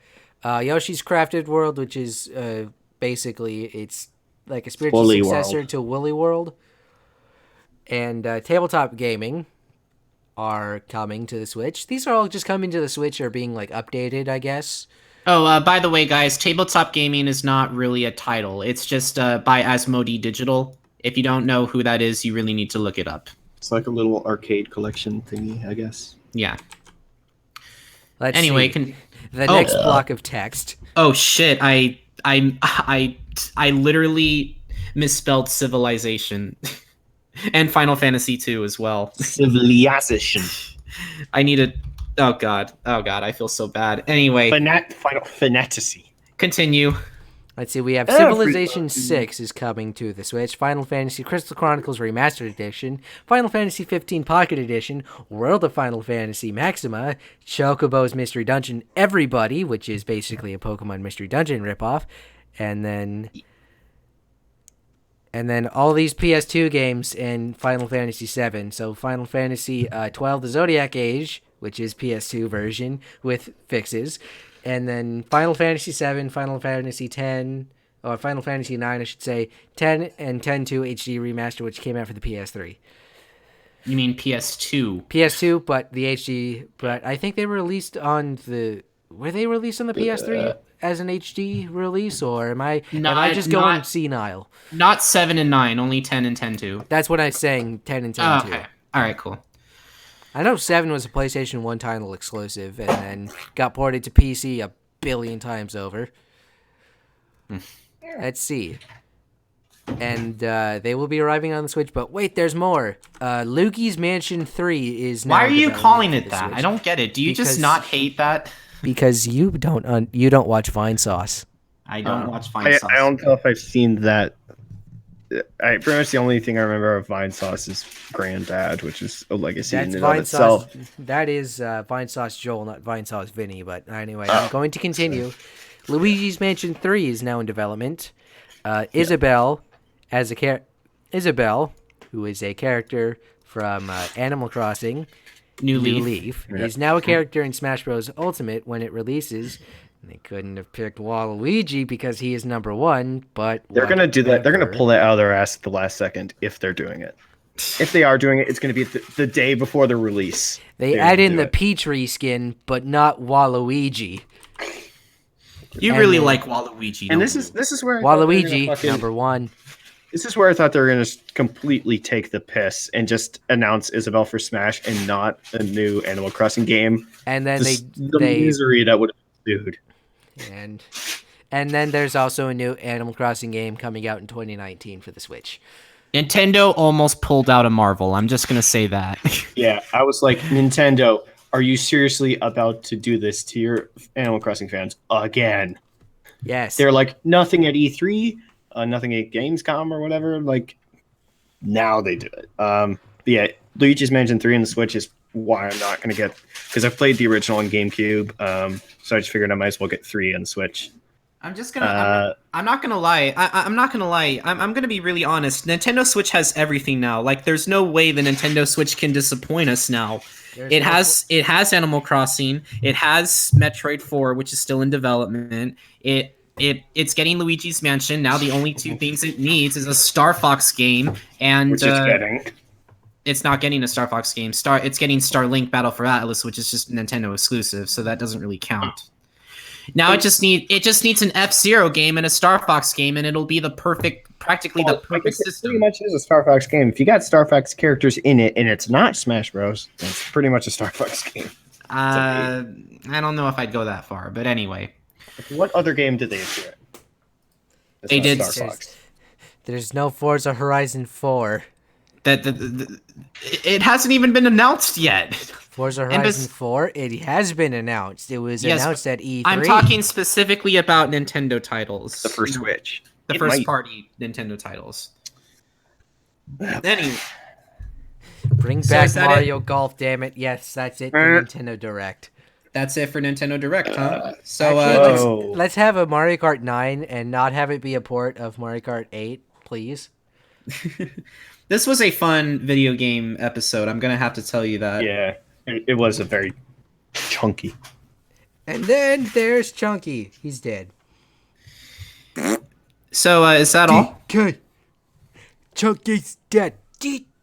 Yoshi's Crafted World, which is basically it's like a spiritual Woolly successor World. to Woolly World. and tabletop gaming are coming to the Switch. These are all just coming to the Switch or being like updated, I guess. Oh, by the way, guys, tabletop gaming is not really a title. It's just by Asmodee Digital. If you don't know who that is, you really need to look it up. It's like a little arcade collection thingy, I guess. Yeah. Let's Anyway, see. The next block of text. Oh shit! I literally misspelled civilization, and Final Fantasy 2 as well. Civilization. I need to. Oh god! I feel so bad. Anyway, Final Fantasy. continue. Let's see, we have Civilization 6 is coming to the Switch, Final Fantasy Crystal Chronicles Remastered Edition, Final Fantasy 15 Pocket Edition, World of Final Fantasy Maxima, Chocobo's Mystery Dungeon Everybody, which is basically a Pokemon Mystery Dungeon ripoff, and then all these PS2 games and Final Fantasy 7. So Final Fantasy 12, The Zodiac Age, which is PS2 version with fixes. And then Final Fantasy 7, Final Fantasy 10, or Final Fantasy 9, I should say, 10 and 10-2 HD remaster, which came out for the PS3. You mean PS2? PS2, but the HD, but I think they were released on the, were they released on the PS3 as an HD release, or am I just going senile? Not 7 and 9, only 10 and 10-2. That's what I'm saying, 10 and 10-2. Oh, okay. All right, cool. I know 7 was a PlayStation 1 title exclusive and then got ported to PC a billion times over. Let's see. And they will be arriving on the Switch, but wait, there's more. Luigi's Mansion 3 is now. Why are you developing calling for it the that? Switch. I don't get it. Do you just not hate that? Because you don't watch Vine Sauce. I don't watch Vine Sauce. I don't know if I've seen that. Pretty much the only thing I remember of Vine Sauce is Granddad, which is a legacy in and of itself. That is Vine Sauce Joel, not Vine Sauce Vinny. But anyway, I'm going to continue. Luigi's Mansion 3 is now in development. Isabelle, Isabelle, who is a character from Animal Crossing, New Leaf, is now a character in Smash Bros. Ultimate when it releases. They couldn't have picked Waluigi because he is number 1, but they're gonna do that. They're gonna pull that out of their ass at the last second if they're doing it. If they are doing it, it's gonna be the day before the release. They add in the Peach reskin, but not Waluigi. You really like Waluigi. And this is where Waluigi number 1. This is where I thought they were gonna completely take the piss and just announce Isabelle for Smash and not a new Animal Crossing game. And then the misery that would have ensued. And then there's also a new Animal Crossing game coming out in 2019 for the Switch. Nintendo almost pulled out a Marvel. I'm just gonna say that. Yeah, I was like, Nintendo, are you seriously about to do this to your Animal Crossing fans again? Yes. They're like, nothing at E3, nothing at Gamescom or whatever. Like, now they do it. But yeah, Luigi's Mansion 3 on the Switch is why I'm not going to get, because I've played the original on GameCube, so I just figured I might as well get 3 on the Switch. I'm just gonna. I'm not gonna lie. I'm not gonna lie. I'm gonna be really honest. Nintendo Switch has everything now. Like, there's no way the Nintendo Switch can disappoint us now. It has Animal Crossing. It has Metroid 4, which is still in development. It's getting Luigi's Mansion. Now the only 2 things it needs is a Star Fox game, and Which it's getting. It's not getting a Star Fox game. It's getting Starlink Battle for Atlas, which is just Nintendo exclusive, so that doesn't really count. Now it just needs an F-Zero game and a Star Fox game, and it'll be practically the perfect system. Pretty much is a Star Fox game. If you got Star Fox characters in it and it's not Smash Bros, it's pretty much a Star Fox game. I don't know if I'd go that far, but anyway. What other game did they appear in? They did. Star Fox. There's no Forza Horizon 4. It hasn't even been announced yet. Forza Horizon 4, it has been announced. It was announced at E3. I'm talking specifically about Nintendo titles. The first Switch. The first party Nintendo titles. Anyway. Bring back Mario Golf, damn it. Yes, that's it for Nintendo Direct. That's it for Nintendo Direct, huh? So let's have a Mario Kart 9 and not have it be a port of Mario Kart 8, please. This was a fun video game episode. I'm going to have to tell you that. Yeah, it was a very chunky. And then there's Chunky. He's dead. So, is that all? DK. Chunky's dead.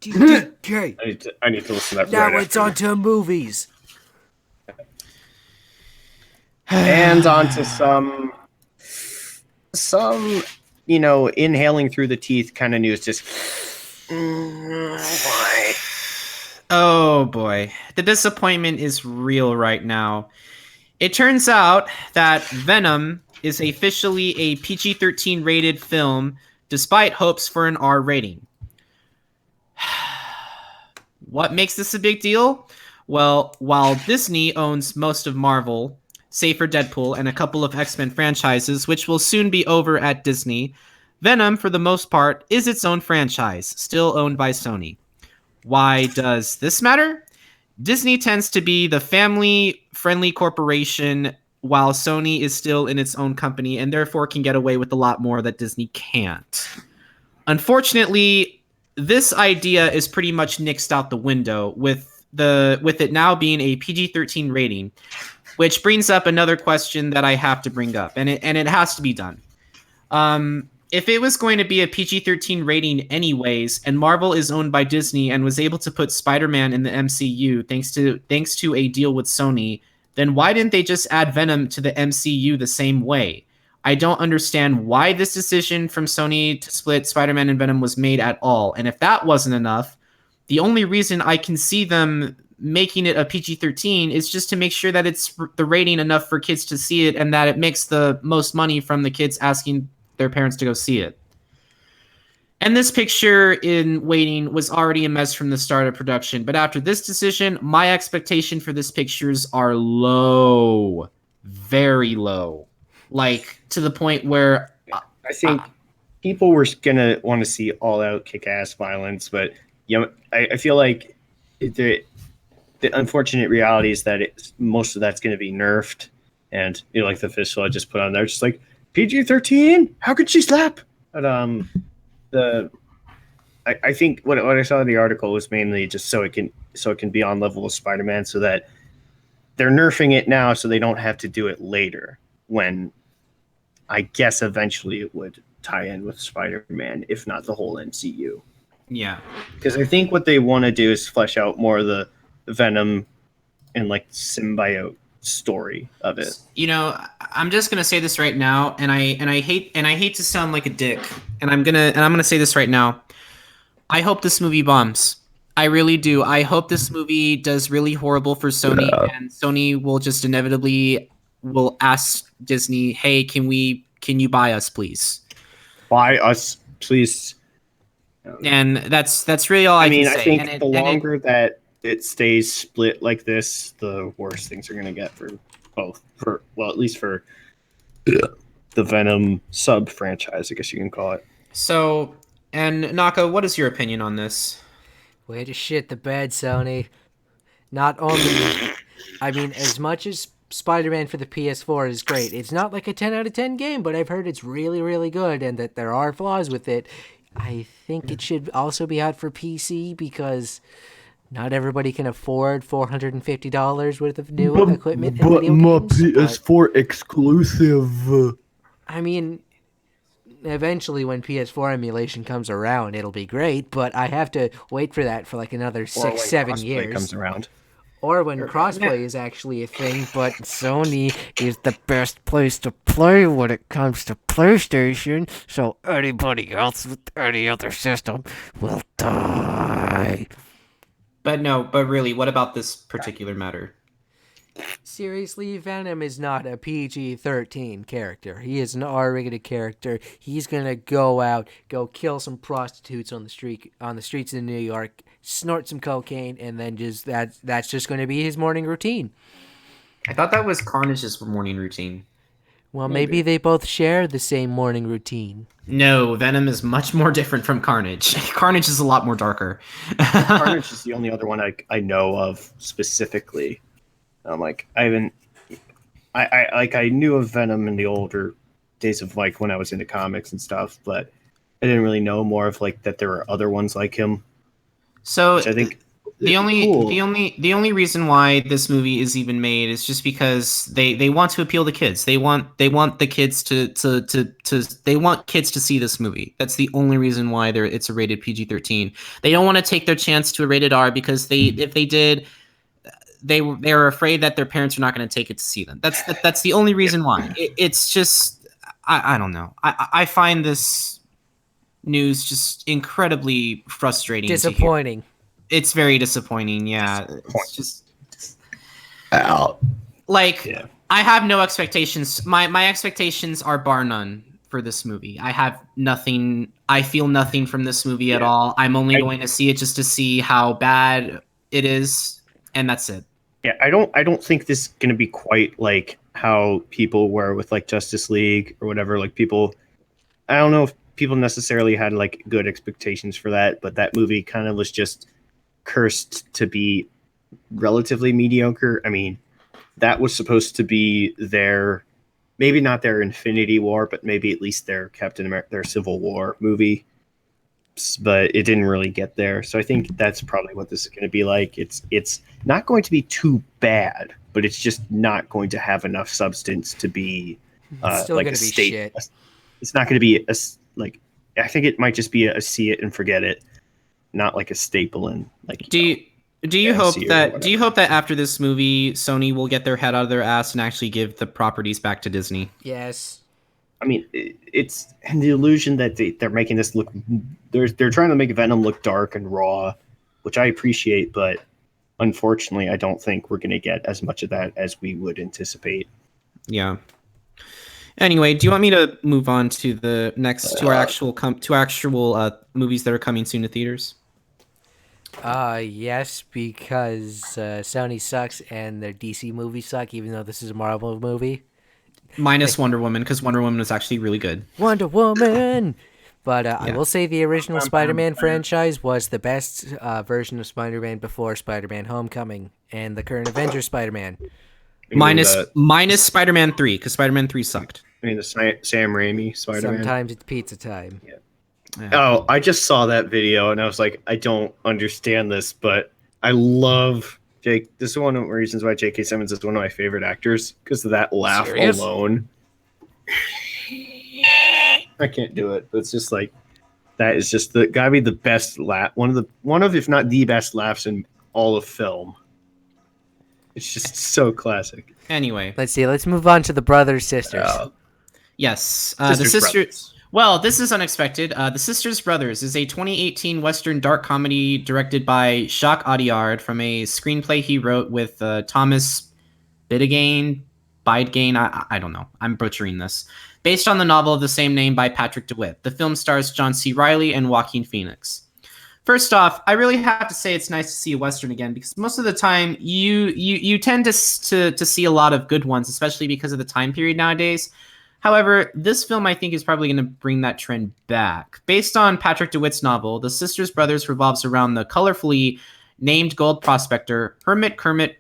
DK. I need to listen to that Now right it's after. on to movies. And on to some, inhaling through the teeth kind of news. Just why? Oh boy, the disappointment is real right now. It turns out that Venom is officially a PG-13 rated film, despite hopes for an R rating. What makes this a big deal? Well, while Disney owns most of Marvel, save for Deadpool and a couple of X-Men franchises, which will soon be over at Disney, Venom, for the most part, is its own franchise, still owned by Sony. Why does this matter? Disney tends to be the family-friendly corporation, while Sony is still in its own company and therefore can get away with a lot more that Disney can't. Unfortunately, this idea is pretty much nixed out the window with it now being a PG-13 rating, which brings up another question that I have to bring up, and it has to be done. If it was going to be a PG-13 rating anyways, and Marvel is owned by Disney and was able to put Spider-Man in the MCU thanks to a deal with Sony, then why didn't they just add Venom to the MCU the same way? I don't understand why this decision from Sony to split Spider-Man and Venom was made at all. And if that wasn't enough, the only reason I can see them making it a PG-13 is just to make sure that it's the rating enough for kids to see it and that it makes the most money from the kids asking their parents to go see it. And this picture in Waiting was already a mess from the start of production, but after this decision, my expectation for this pictures are low. Very low. Like, to the point where... I think people were going to want to see all-out kick-ass violence, but I feel like the unfortunate reality is that most of that's going to be nerfed, and like the official I just put on there, just like, PG-13? How could she slap? But I think what I saw in the article was mainly just so it can be on level with Spider-Man, so that they're nerfing it now so they don't have to do it later, when I guess eventually it would tie in with Spider-Man, if not the whole MCU. Yeah. Because I think what they want to do is flesh out more of the Venom and like symbiote story of it. I'm just gonna say this right now, and I hate to sound like a dick, and I'm gonna say this right now. I hope this movie bombs. I really do. I hope this movie does really horrible for Sony, and Sony will just inevitably will ask Disney, "Hey, can you buy us, please? Buy us, please." And that's really all I can say. I think the longer that it stays split like this, the worse things are going to get for both. At least for the Venom sub franchise, I guess you can call it. So, and Naka, what is your opinion on this? Way to shit the bed, Sony. Not only, as much as Spider-Man for the PS4 is great, it's not like a 10 out of 10 game, but I've heard it's really, really good and that there are flaws with it. I think it should also be out for PC because not everybody can afford $450 worth of new equipment and video games. PS4 exclusive. Eventually when PS4 emulation comes around, it'll be great, but I have to wait for that for like another 6-7 years. Comes around. Or when crossplay is actually a thing, but Sony is the best place to play when it comes to PlayStation, so anybody else with any other system will die. But really, what about this particular matter? Seriously, Venom is not a PG-13 character. He is an R-rated character. He's gonna go kill some prostitutes on the streets of New York, snort some cocaine, and then that's just gonna be his morning routine. I thought that was Carnage's morning routine. Well, maybe they both share the same morning routine. No, Venom is much more different from Carnage. Carnage is a lot more darker. Carnage is the only other one I know of specifically. I knew of Venom in the older days of like when I was into comics and stuff, but I didn't really know more of like that there were other ones like him. So which I think The It'd be only cool. the only reason why this movie is even made is just because they want to appeal to kids. They want the kids they want kids to see this movie. That's the only reason why it's a rated PG-13. They don't want to take their chance to a rated R because if they did, they're afraid that their parents are not going to take it to see them. That's the only reason why. It's just I don't know. I find this news just incredibly frustrating. Disappointing. It's very disappointing. Yeah, it's just Out. like Yeah. I have no expectations. My expectations are bar none for this movie. I have nothing. I feel nothing from this movie at all. I'm only going to see it just to see how bad it is, and that's it. Yeah, I don't think this is gonna be quite like how people were with like Justice League or whatever. Like people, I don't know if people necessarily had like good expectations for that, but that movie kind of was just cursed to be relatively mediocre. I mean, that was supposed to be their, maybe not their Infinity War, but maybe at least their Captain America, their Civil War movie. But it didn't really get there. So I think that's probably what this is going to be like. It's not going to be too bad, but it's just not going to have enough substance to be It's still like gonna a be state. shit. It's not going to be like, I think it might just be a see it and forget it, not like a staple in like. Do you hope MCU or that whatever. after this movie, Sony will get their head out of their ass and actually give the properties back to Disney? Yes. I mean, it's and the illusion that they're making this look. They're trying to make Venom look dark and raw, which I appreciate, but unfortunately, I don't think we're going to get as much of that as we would anticipate. Yeah. Anyway, do you want me to move on to the next to our actual movies that are coming soon to theaters? Yes, because Sony sucks and their DC movies suck, even though this is a Marvel movie. Minus Wonder Woman, because Wonder Woman was actually really good. Wonder Woman! But I Yeah. will say the original Spider-Man franchise was the best version of Spider-Man before Spider-Man Homecoming and the current Avengers Spider-Man. Minus Spider-Man 3, because Spider-Man 3 sucked. I mean, the Sam Raimi Spider-Man. Sometimes it's pizza time. Yeah. Oh, I just saw that video and I was like, I don't understand this, but I love Jake. This is one of the reasons why J.K. Simmons is one of my favorite actors, because of that laugh Serious? alone. I can't do it, but it's just like that is just gotta be the best laugh. One of if not the best laughs in all of film. It's just so classic. Anyway, Let's see. Let's move on to the brothers sisters. yes, Sisters Brothers. Well, this is unexpected. The Sisters Brothers is a 2018 Western dark comedy directed by Jacques Audiard from a screenplay he wrote with Thomas Bidagain. I don't know. I'm butchering this. Based on the novel of the same name by Patrick DeWitt. The film stars John C. Reilly and Joaquin Phoenix. First off, I really have to say it's nice to see a Western again, because most of the time you tend to see a lot of good ones, especially because of the time period nowadays. However, this film, I think, is probably going to bring that trend back. Based on Patrick DeWitt's novel, The Sisters Brothers revolves around the colorfully named gold prospector Herman Kermit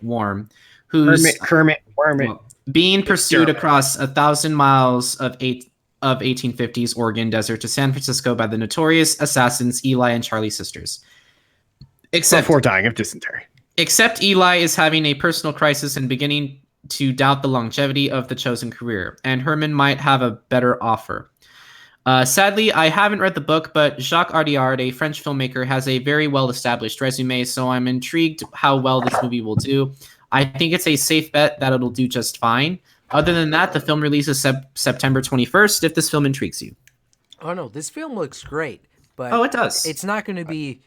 Worm, who's Kermit Wormit. being pursued across 1,000 miles of 1850s Oregon desert to San Francisco by the notorious assassins Eli and Charlie sisters. Before dying of dysentery. Except Eli is having a personal crisis and beginning to doubt the longevity of the chosen career, and Herman might have a better offer. Sadly, I haven't read the book, but Jacques Audiard, a French filmmaker, has a very well-established resume, so I'm intrigued how well this movie will do. I think it's a safe bet that it'll do just fine. Other than that, the film releases September 21st, if this film intrigues you. Oh, no. This film looks great. But Oh, it does. It's not going to be...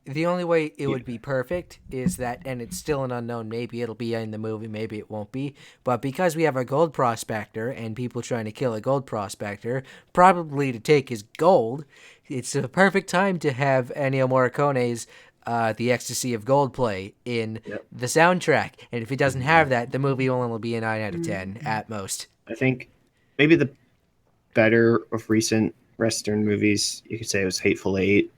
The only way it would be perfect is that, and it's still an unknown, maybe it'll be in the movie, maybe it won't be, but because we have a gold prospector and people trying to kill a gold prospector, probably to take his gold, it's a perfect time to have Ennio Morricone's The Ecstasy of Gold play in the soundtrack. And if it doesn't have that, the movie will only be a 9 out of 10 at most. I think maybe the better of recent Western movies, you could say it was Hateful Eight.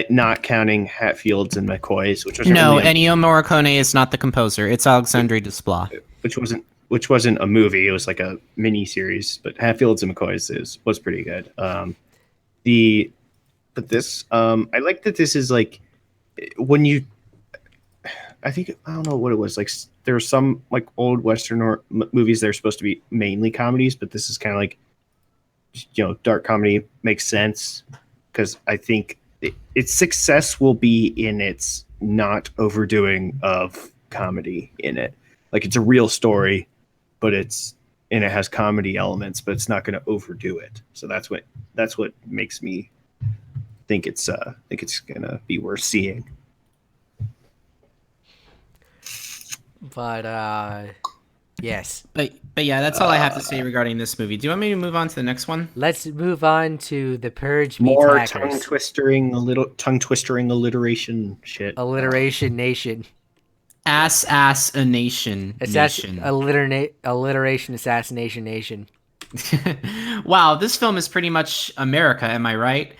Not counting Hatfields and McCoys, which was No, Ennio Morricone is not the composer. It's Alexandre Desplat. which wasn't a movie. It was like a mini series. But Hatfields and McCoys was pretty good. But this, I like that this is like when you. I think I don't know what it was like. There were some like old Western or movies that are supposed to be mainly comedies, but this is kind of like, dark comedy makes sense because I think its success will be in its not overdoing of comedy in it. Like it's a real story, but it has comedy elements, but it's not going to overdo it. So that's what makes me think it's gonna be worth seeing. But yes. But yeah, that's all I have to say regarding this movie. Do you want me to move on to the next one? Let's move on to The Purge meets More Hackers. tongue twistering alliteration shit. Alliteration Nation. Assassination Nation. Alliteration Assassination Nation. Wow, this film is pretty much America, am I right?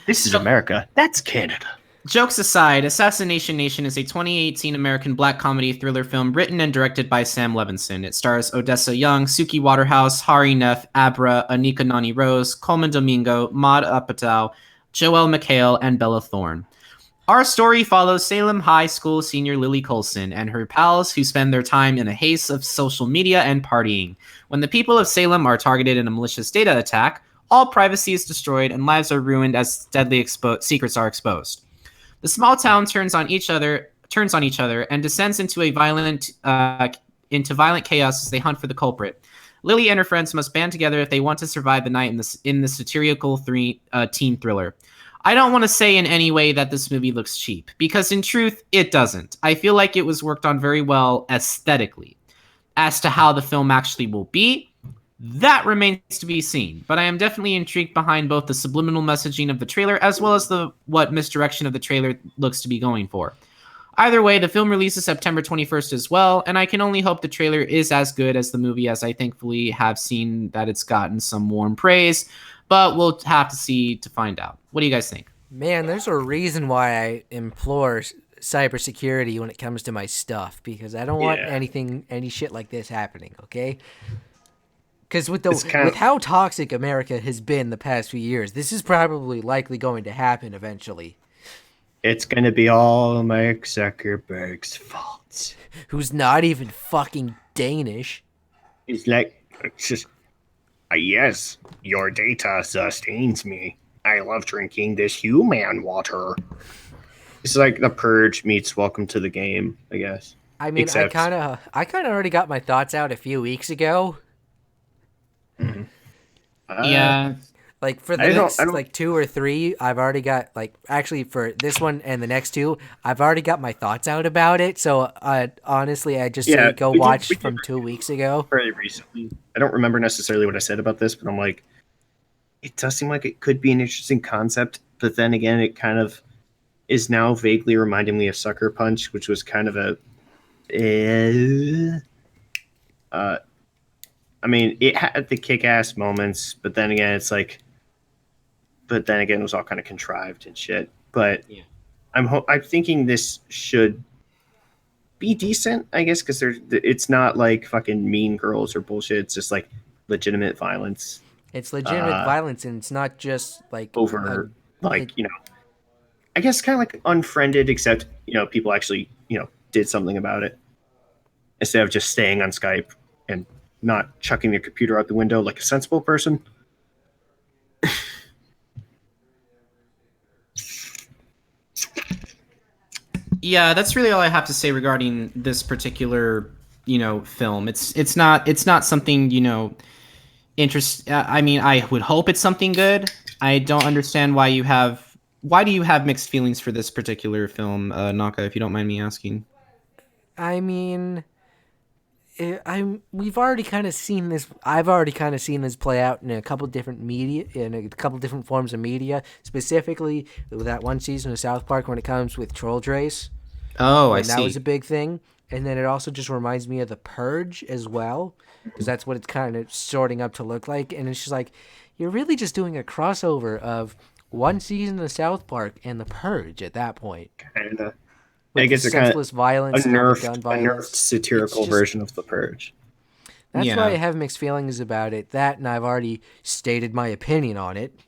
This is America. That's Canada. Jokes aside, Assassination Nation is a 2018 American black comedy thriller film written and directed by Sam Levinson. It stars Odessa Young, Suki Waterhouse, Hari Neff, Abra, Anika Nani Rose, Coleman Domingo, Maud Apatow, Joelle McHale, and Bella Thorne. Our story follows Salem High School senior Lily Colson and her pals who spend their time in a haze of social media and partying. When the people of Salem are targeted in a malicious data attack, all privacy is destroyed and lives are ruined as deadly secrets are exposed. The small town turns on each other and descends into violent chaos as they hunt for the culprit. Lily and her friends must band together if they want to survive the night in this satirical teen thriller. I don't want to say in any way that this movie looks cheap, because in truth, it doesn't. I feel like it was worked on very well aesthetically. As to how the film actually will be, that remains to be seen, but I am definitely intrigued behind both the subliminal messaging of the trailer as well as what misdirection of the trailer looks to be going for. Either way, the film releases September 21st as well, and I can only hope the trailer is as good as the movie, as I thankfully have seen that it's gotten some warm praise, but we'll have to see to find out. What do you guys think? Man, there's a reason why I implore cybersecurity when it comes to my stuff, because I don't want any shit like this happening, okay? Because with how toxic America has been the past few years, this is probably likely going to happen eventually. It's going to be all Mark Zuckerberg's fault. Who's not even fucking Danish. It's like, yes, your data sustains me. I love drinking this human water. It's like The Purge meets Welcome to the Game, I guess. I mean, I kind of already got my thoughts out a few weeks ago. Mm-hmm. Yeah. Like for the next like 2 or 3, I've already got actually for this one and the next 2, I've already got my thoughts out about it. So honestly, I just say go watch from 2 weeks ago. Very recently. I don't remember necessarily what I said about this, but I'm like, it does seem like it could be an interesting concept. But then again, it kind of is now vaguely reminding me of Sucker Punch, which was kind of I mean, it had the kick-ass moments, but then again, it was all kind of contrived and shit. But yeah. I'm thinking this should be decent, I guess, because it's not like fucking Mean Girls or bullshit. It's just like legitimate violence. It's legitimate violence, and it's not just like over I guess kind of like Unfriended, except people actually did something about it instead of just staying on Skype and not chucking their computer out the window like a sensible person. Yeah, that's really all I have to say regarding this particular, film. It's not something, I mean, I would hope it's something good. I don't understand why do you have mixed feelings for this particular film, Naka, if you don't mind me asking? I mean, we've already kind of seen this. I've already kind of seen this play out in a couple different forms of media. Specifically, with that one season of South Park when it comes with Troll Trace. Oh, I see. That was a big thing, and then it also just reminds me of The Purge as well, because that's what it's kind of sorting up to look like. And it's just like you're really just doing a crossover of one season of South Park and The Purge at that point. Kinda. I guess it's senseless violence, a nerfed satirical version of The Purge. That's why I have mixed feelings about it. That, and I've already stated my opinion on it.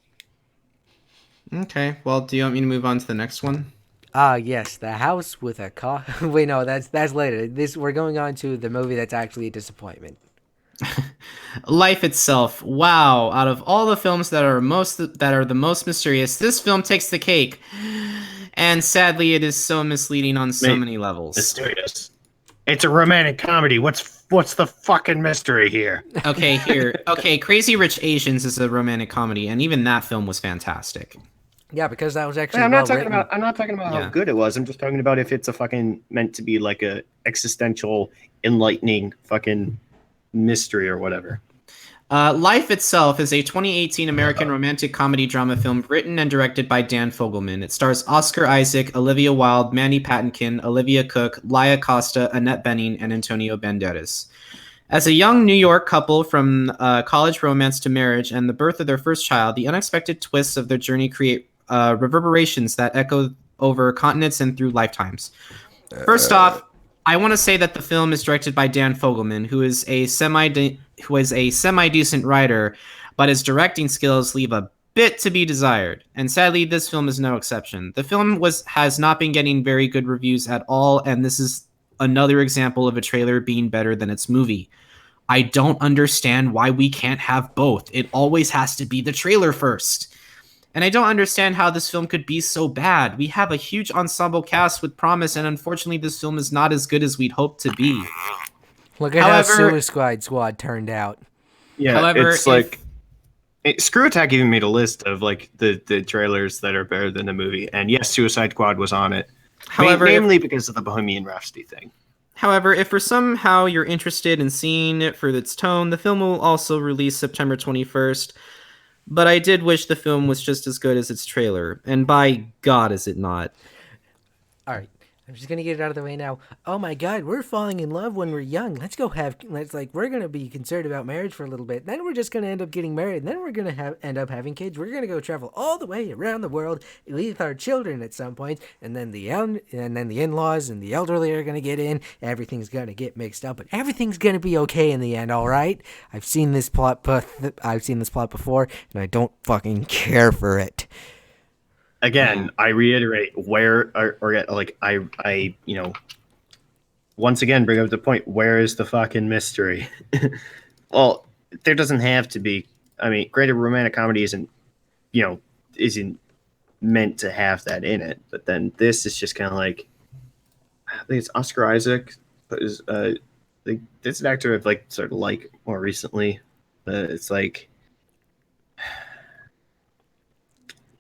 Okay. Well, do you want me to move on to the next one? Yes, the house with a cock. Wait, no, that's later. We're going on to the movie that's actually a disappointment. Life itself. Wow. Out of all the films that are the most mysterious, this film takes the cake. And sadly, it is so misleading on so many levels. Mysterious. It's a romantic comedy. What's the fucking mystery here? Okay, here. Okay, Crazy Rich Asians is a romantic comedy, and even that film was fantastic. Yeah, because that was actually I'm well not talking written. about. I'm not talking about Yeah. how good it was. I'm just talking about if it's a fucking meant to be like a existential, enlightening fucking mystery or whatever. Life Itself is a 2018 American romantic comedy drama film written and directed by Dan Fogelman. It stars Oscar Isaac, Olivia Wilde, Mandy Patinkin, Olivia Cook, Laia Costa, Annette Bening, and Antonio Banderas. As a young New York couple from college romance to marriage and the birth of their first child, the unexpected twists of their journey create reverberations that echo over continents and through lifetimes. First off, I want to say that the film is directed by Dan Fogelman, who is a semi-decent writer, but his directing skills leave a bit to be desired. And sadly, this film is no exception. The film has not been getting very good reviews at all, and this is another example of a trailer being better than its movie. I don't understand why we can't have both. It always has to be the trailer first. And I don't understand how this film could be so bad. We have a huge ensemble cast with promise, and unfortunately, this film is not as good as we'd hoped to be. Look at However- how Suicide Squad turned out. Yeah, However, it's like Screw Attack even made a list of like the trailers that are better than the movie, and yes, Suicide Squad was on it. However, mainly because of the Bohemian Rhapsody thing. However, if for somehow you're interested in seeing it for its tone, the film will also release September 21st. But I did wish the film was just as good as its trailer, and by God is it not. All right, I'm just gonna get it out of the way now. Oh my God, we're falling in love when we're young. We're gonna be concerned about marriage for a little bit. Then we're just gonna end up getting married. And then we're gonna end up having kids. We're gonna go travel all the way around the world with our children at some point. And then the in-laws and the elderly are gonna get in. Everything's gonna get mixed up, but everything's gonna be okay in the end. All right. I've seen this plot before, and I don't fucking care for it. Again, I reiterate I once again bring up the point, where is the fucking mystery? Well, there doesn't have to be. I mean, granted, romantic comedy isn't meant to have that in it, but then this is just kind of like, I think it's Oscar Isaac, but is it's an actor I've sort of more recently. It's like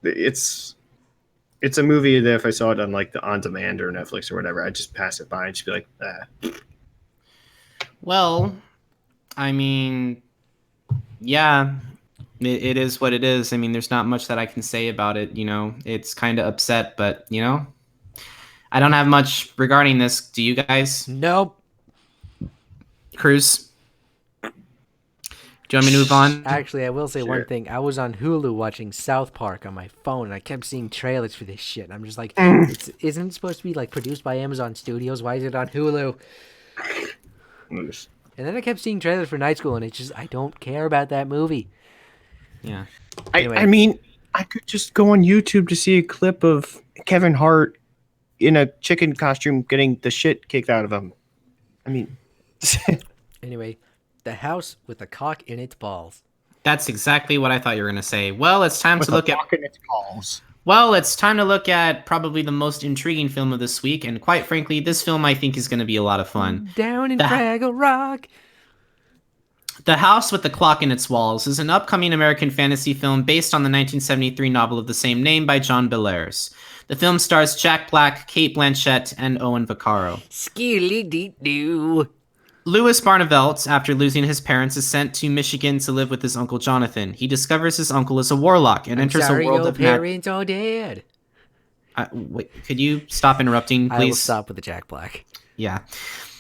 it's a movie that if I saw it on the on demand or Netflix or whatever, I'd just pass it by and just be like, ah. Well, I mean, yeah, it is what it is. I mean, there's not much that I can say about it. It's kind of upset, but I don't have much regarding this. Do you guys? Nope. Krüz? Do you want me to move on? Actually, I will say one Sure. thing. I was on Hulu watching South Park on my phone, and I kept seeing trailers for this shit. I'm just like, isn't it supposed to be produced by Amazon Studios? Why is it on Hulu? And then I kept seeing trailers for Night School, and it's just, I don't care about that movie. Yeah. Anyway. I mean, I could just go on YouTube to see a clip of Kevin Hart in a chicken costume getting the shit kicked out of him. I mean, Anyway, the house with the cock in its balls. That's exactly what I thought you were going to say. Well, it's time to look at its calls. Well, it's time to look at probably the most intriguing film of this week, and quite frankly, this film I think is going to be a lot of fun. Down in Fraggle Rock. The House with the Clock in Its Walls is an upcoming American fantasy film based on the 1973 novel of the same name by John Bellairs. The film stars Jack Black, Kate Blanchett, and Owen Vaccaro. Skilly-dee-doo. Louis Barnevelt, after losing his parents, is sent to Michigan to live with his uncle Jonathan. He discovers his uncle is a warlock and enters a world your of parents are dead. Wait, could you stop interrupting, please? I will stop with the Jack Black. Yeah.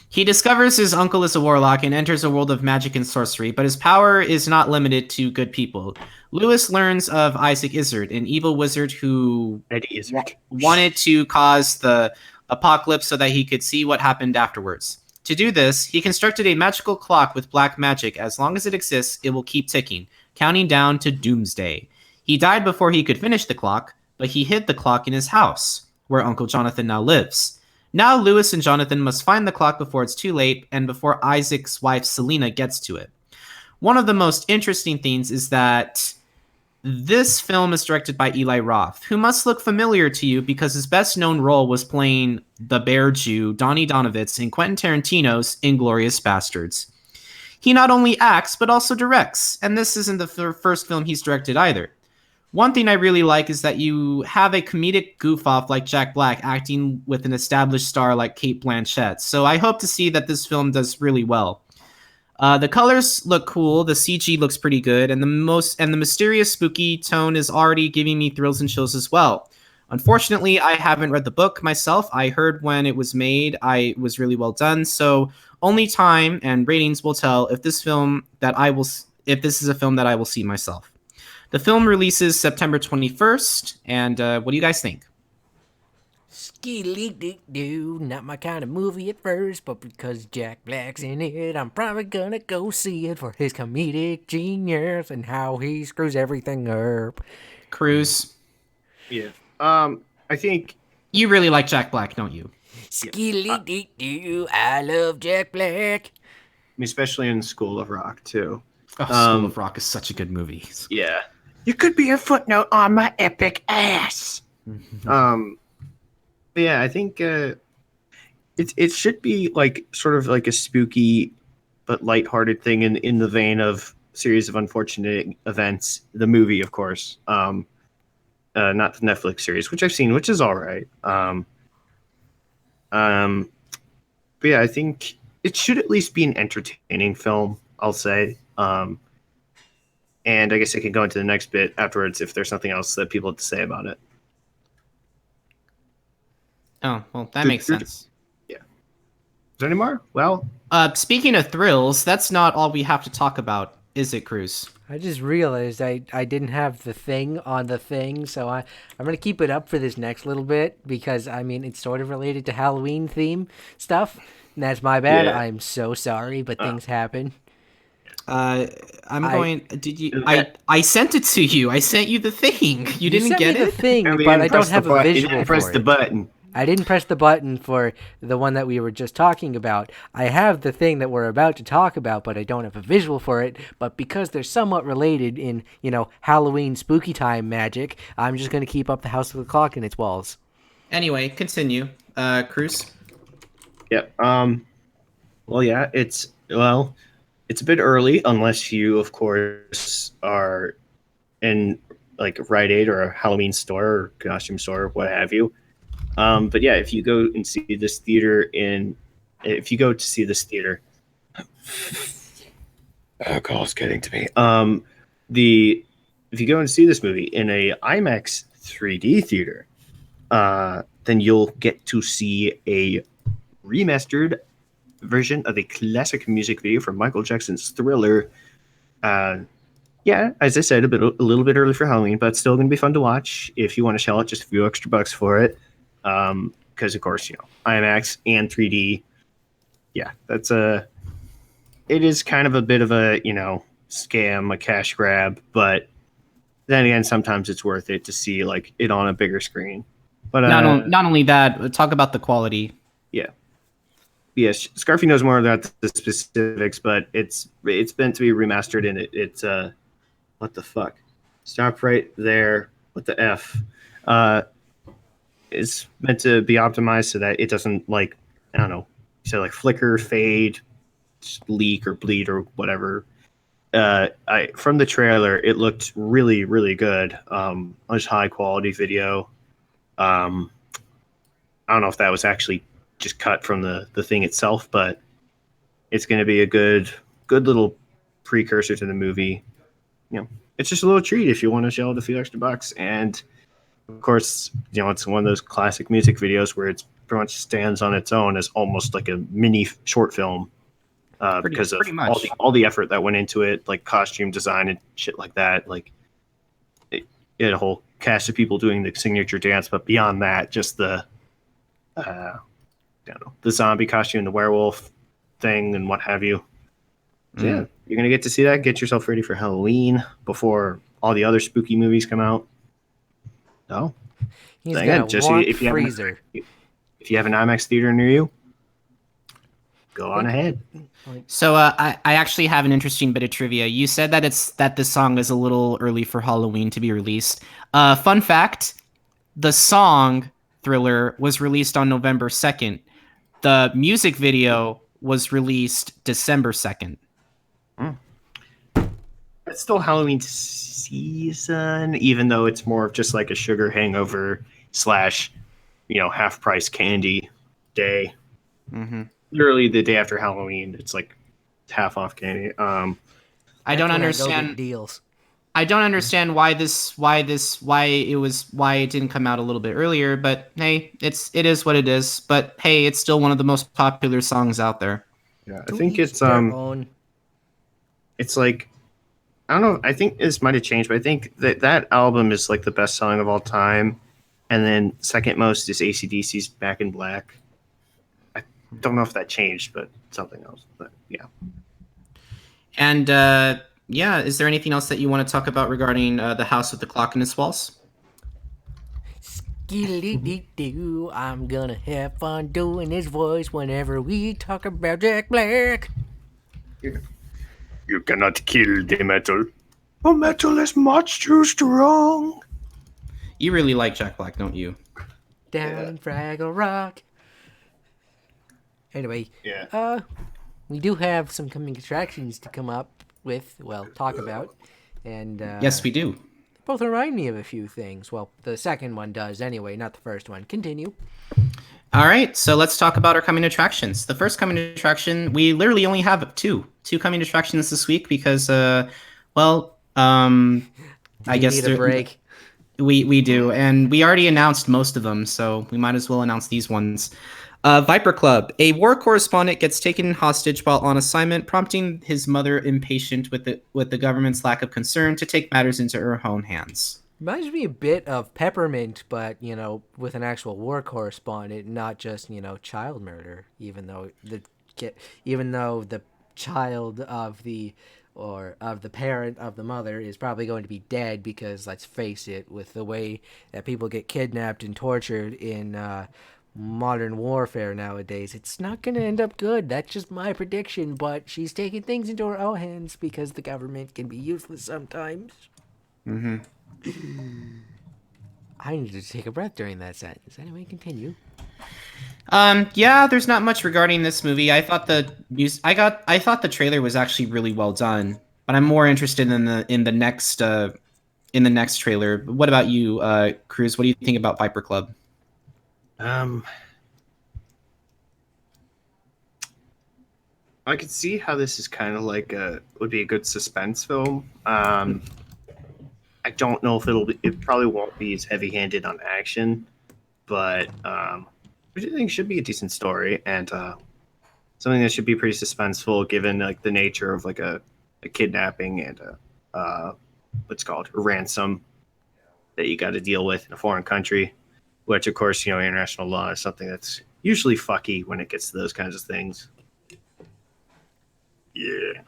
He discovers his uncle is a warlock and enters a world of magic and sorcery, but his power is not limited to good people. Lewis learns of Isaac Izzard, an evil wizard who Eddie Izzard. wanted to cause the apocalypse so that he could see what happened afterwards. To do this, he constructed a magical clock with black magic. As long as it exists, it will keep ticking, counting down to doomsday. He died before he could finish the clock, but he hid the clock in his house, where Uncle Jonathan now lives. Now Lewis and Jonathan must find the clock before it's too late and before Isaac's wife Selena gets to it. One of the most interesting things is that this film is directed by Eli Roth, who must look familiar to you because his best-known role was playing the Bear Jew, Donnie Donovitz, in Quentin Tarantino's Inglourious Basterds. He not only acts, but also directs, and this isn't the first film he's directed either. One thing I really like is that you have a comedic goof-off like Jack Black acting with an established star like Cate Blanchett, so I hope to see that this film does really well. The colors look cool, the CG looks pretty good, and the mysterious spooky tone is already giving me thrills and chills as well. Unfortunately, I haven't read the book myself. I heard when it was made, it was really well done, so only time and ratings will tell if this is a film that I will see myself. The film releases September 21st, and what do you guys think? Skee-lee-doo-doo, not my kind of movie at first, but because Jack Black's in it, I'm probably gonna go see it for his comedic genius and how he screws everything up. Krüz, Yeah. I think you really like Jack Black, don't you? Skee-lee-doo-doo, I love Jack Black. especially in School of Rock too. Oh, School of Rock is such a good movie. Yeah. You could be a footnote on my epic ass. Yeah, I think it should be like sort of like a spooky but lighthearted thing in the vein of Series of Unfortunate Events, the movie, of course. Not the Netflix series, which I've seen, which is all right. But yeah, I think it should at least be an entertaining film, I'll say. And I guess I can go into the next bit afterwards if there's something else that people have to say about it. Oh, well, that makes sense. Yeah. Is there any more? Well, Speaking of thrills, that's not all we have to talk about, is it, Krüz? I just realized I didn't have the thing on the thing, so I'm going to keep it up for this next little bit because, I mean, it's sort of related to Halloween theme stuff. And that's my bad. Yeah. I'm so sorry, but things happen. Did you? I sent it to you. I sent you the thing. You didn't sent get me the it? thing, I mean, but I press don't have the a button. visual You press for the it. button. I didn't press the button for the one that we were just talking about. I have the thing that we're about to talk about, but I don't have a visual for it. But because they're somewhat related in, Halloween spooky time magic, I'm just going to keep up the House of the Clock and its walls. Anyway, continue. Krüz? Yep. Well, yeah, it's a bit early unless you, of course, are in like Rite Aid or a Halloween store or costume store or what have you. But yeah, if you go to see this theater, alcohol's getting to me. If you go and see this movie in a IMAX 3D theater, then you'll get to see a remastered version of a classic music video from Michael Jackson's Thriller. Yeah, as I said, a little bit early for Halloween, but still going to be fun to watch if you want to shell out just a few extra bucks for it. Because of course, IMAX and 3D. Yeah, it is kind of a bit of a, scam, a cash grab, but then again, sometimes it's worth it to see like it on a bigger screen. But Not only that, talk about the quality. Yeah. Yes, Scarfy knows more about the specifics, but it's meant to be remastered, and it's what the fuck? Stop right there. What the F? It's meant to be optimized so that it doesn't flicker, fade, leak, or bleed, or whatever. From the trailer, it looked really, really good. Much high quality video. I don't know if that was actually just cut from the thing itself, but it's going to be a good little precursor to the movie. It's just a little treat if you want to shell out a few extra bucks. And of course, it's one of those classic music videos where it's pretty much stands on its own as almost like a mini short film because of all the effort that went into it, like costume design and shit like that. Like it had a whole cast of people doing the signature dance, but beyond that, just the zombie costume, the werewolf thing, and what have you. So, yeah, you're gonna get to see that. Get yourself ready for Halloween before all the other spooky movies come out. Oh, He's Again, got a Jesse, warm if you have freezer. if you have an IMAX theater near you, go on ahead. So I actually have an interesting bit of trivia. You said that this song is a little early for Halloween to be released. Fun fact: the song Thriller was released on November 2nd. The music video was released December 2nd. It's still Halloween season, even though it's more of just like a sugar hangover slash, half price candy day. Mm-hmm. Literally the day after Halloween, it's like half off candy. I don't That's when I go understand. get deals. I don't understand why it didn't come out a little bit earlier. But hey, it is what it is. But hey, it's still one of the most popular songs out there. Yeah, I To think each it's their own. it's like, I don't know. I think this might have changed, but I think that album is like the best song of all time, and then second most is AC/DC's Back in Black. I don't know if that changed, but something else. But yeah. And yeah, is there anything else that you want to talk about regarding the House with the Clock in its walls? Skidly-dee-doo, I'm gonna have fun doing his voice whenever we talk about Jack Black. You cannot kill the metal. The metal is much too strong. You really like Jack Black, don't you? Down in Fraggle Rock. Anyway, Yeah. we do have some coming attractions to come up with, talk about. And Yes, we do. both remind me of a few things. Well, the second one does anyway, not the first one. Continue. All right, so let's talk about our coming attractions. The first coming attraction, we literally only have two coming attractions this week because, I guess need a break. We do, and we already announced most of them, so we might as well announce these ones. Viper Club. A war correspondent gets taken hostage while on assignment, prompting his mother, impatient with the government's lack of concern, to take matters into her own hands. Reminds me a bit of Peppermint, but, with an actual war correspondent, not just, child murder, even though the child of the parent of the mother is probably going to be dead because, let's face it, with the way that people get kidnapped and tortured in modern warfare nowadays, it's not going to end up good. That's just my prediction, but she's taking things into her own hands because the government can be useless sometimes. Mm-hmm. I needed to take a breath during that sentence. Anyway, continue. Yeah, there's not much regarding this movie. I thought the trailer was actually really well done, but I'm more interested in the next trailer. What about you, Krüz? What do you think about Viper Club? I could see how this is kind of like would be a good suspense film. I don't know if it probably won't be as heavy-handed on action, but I think should be a decent story and something that should be pretty suspenseful given like the nature of like a kidnapping and what's called a ransom that you got to deal with in a foreign country, which of course international law is something that's usually fucky when it gets to those kinds of things. Yeah.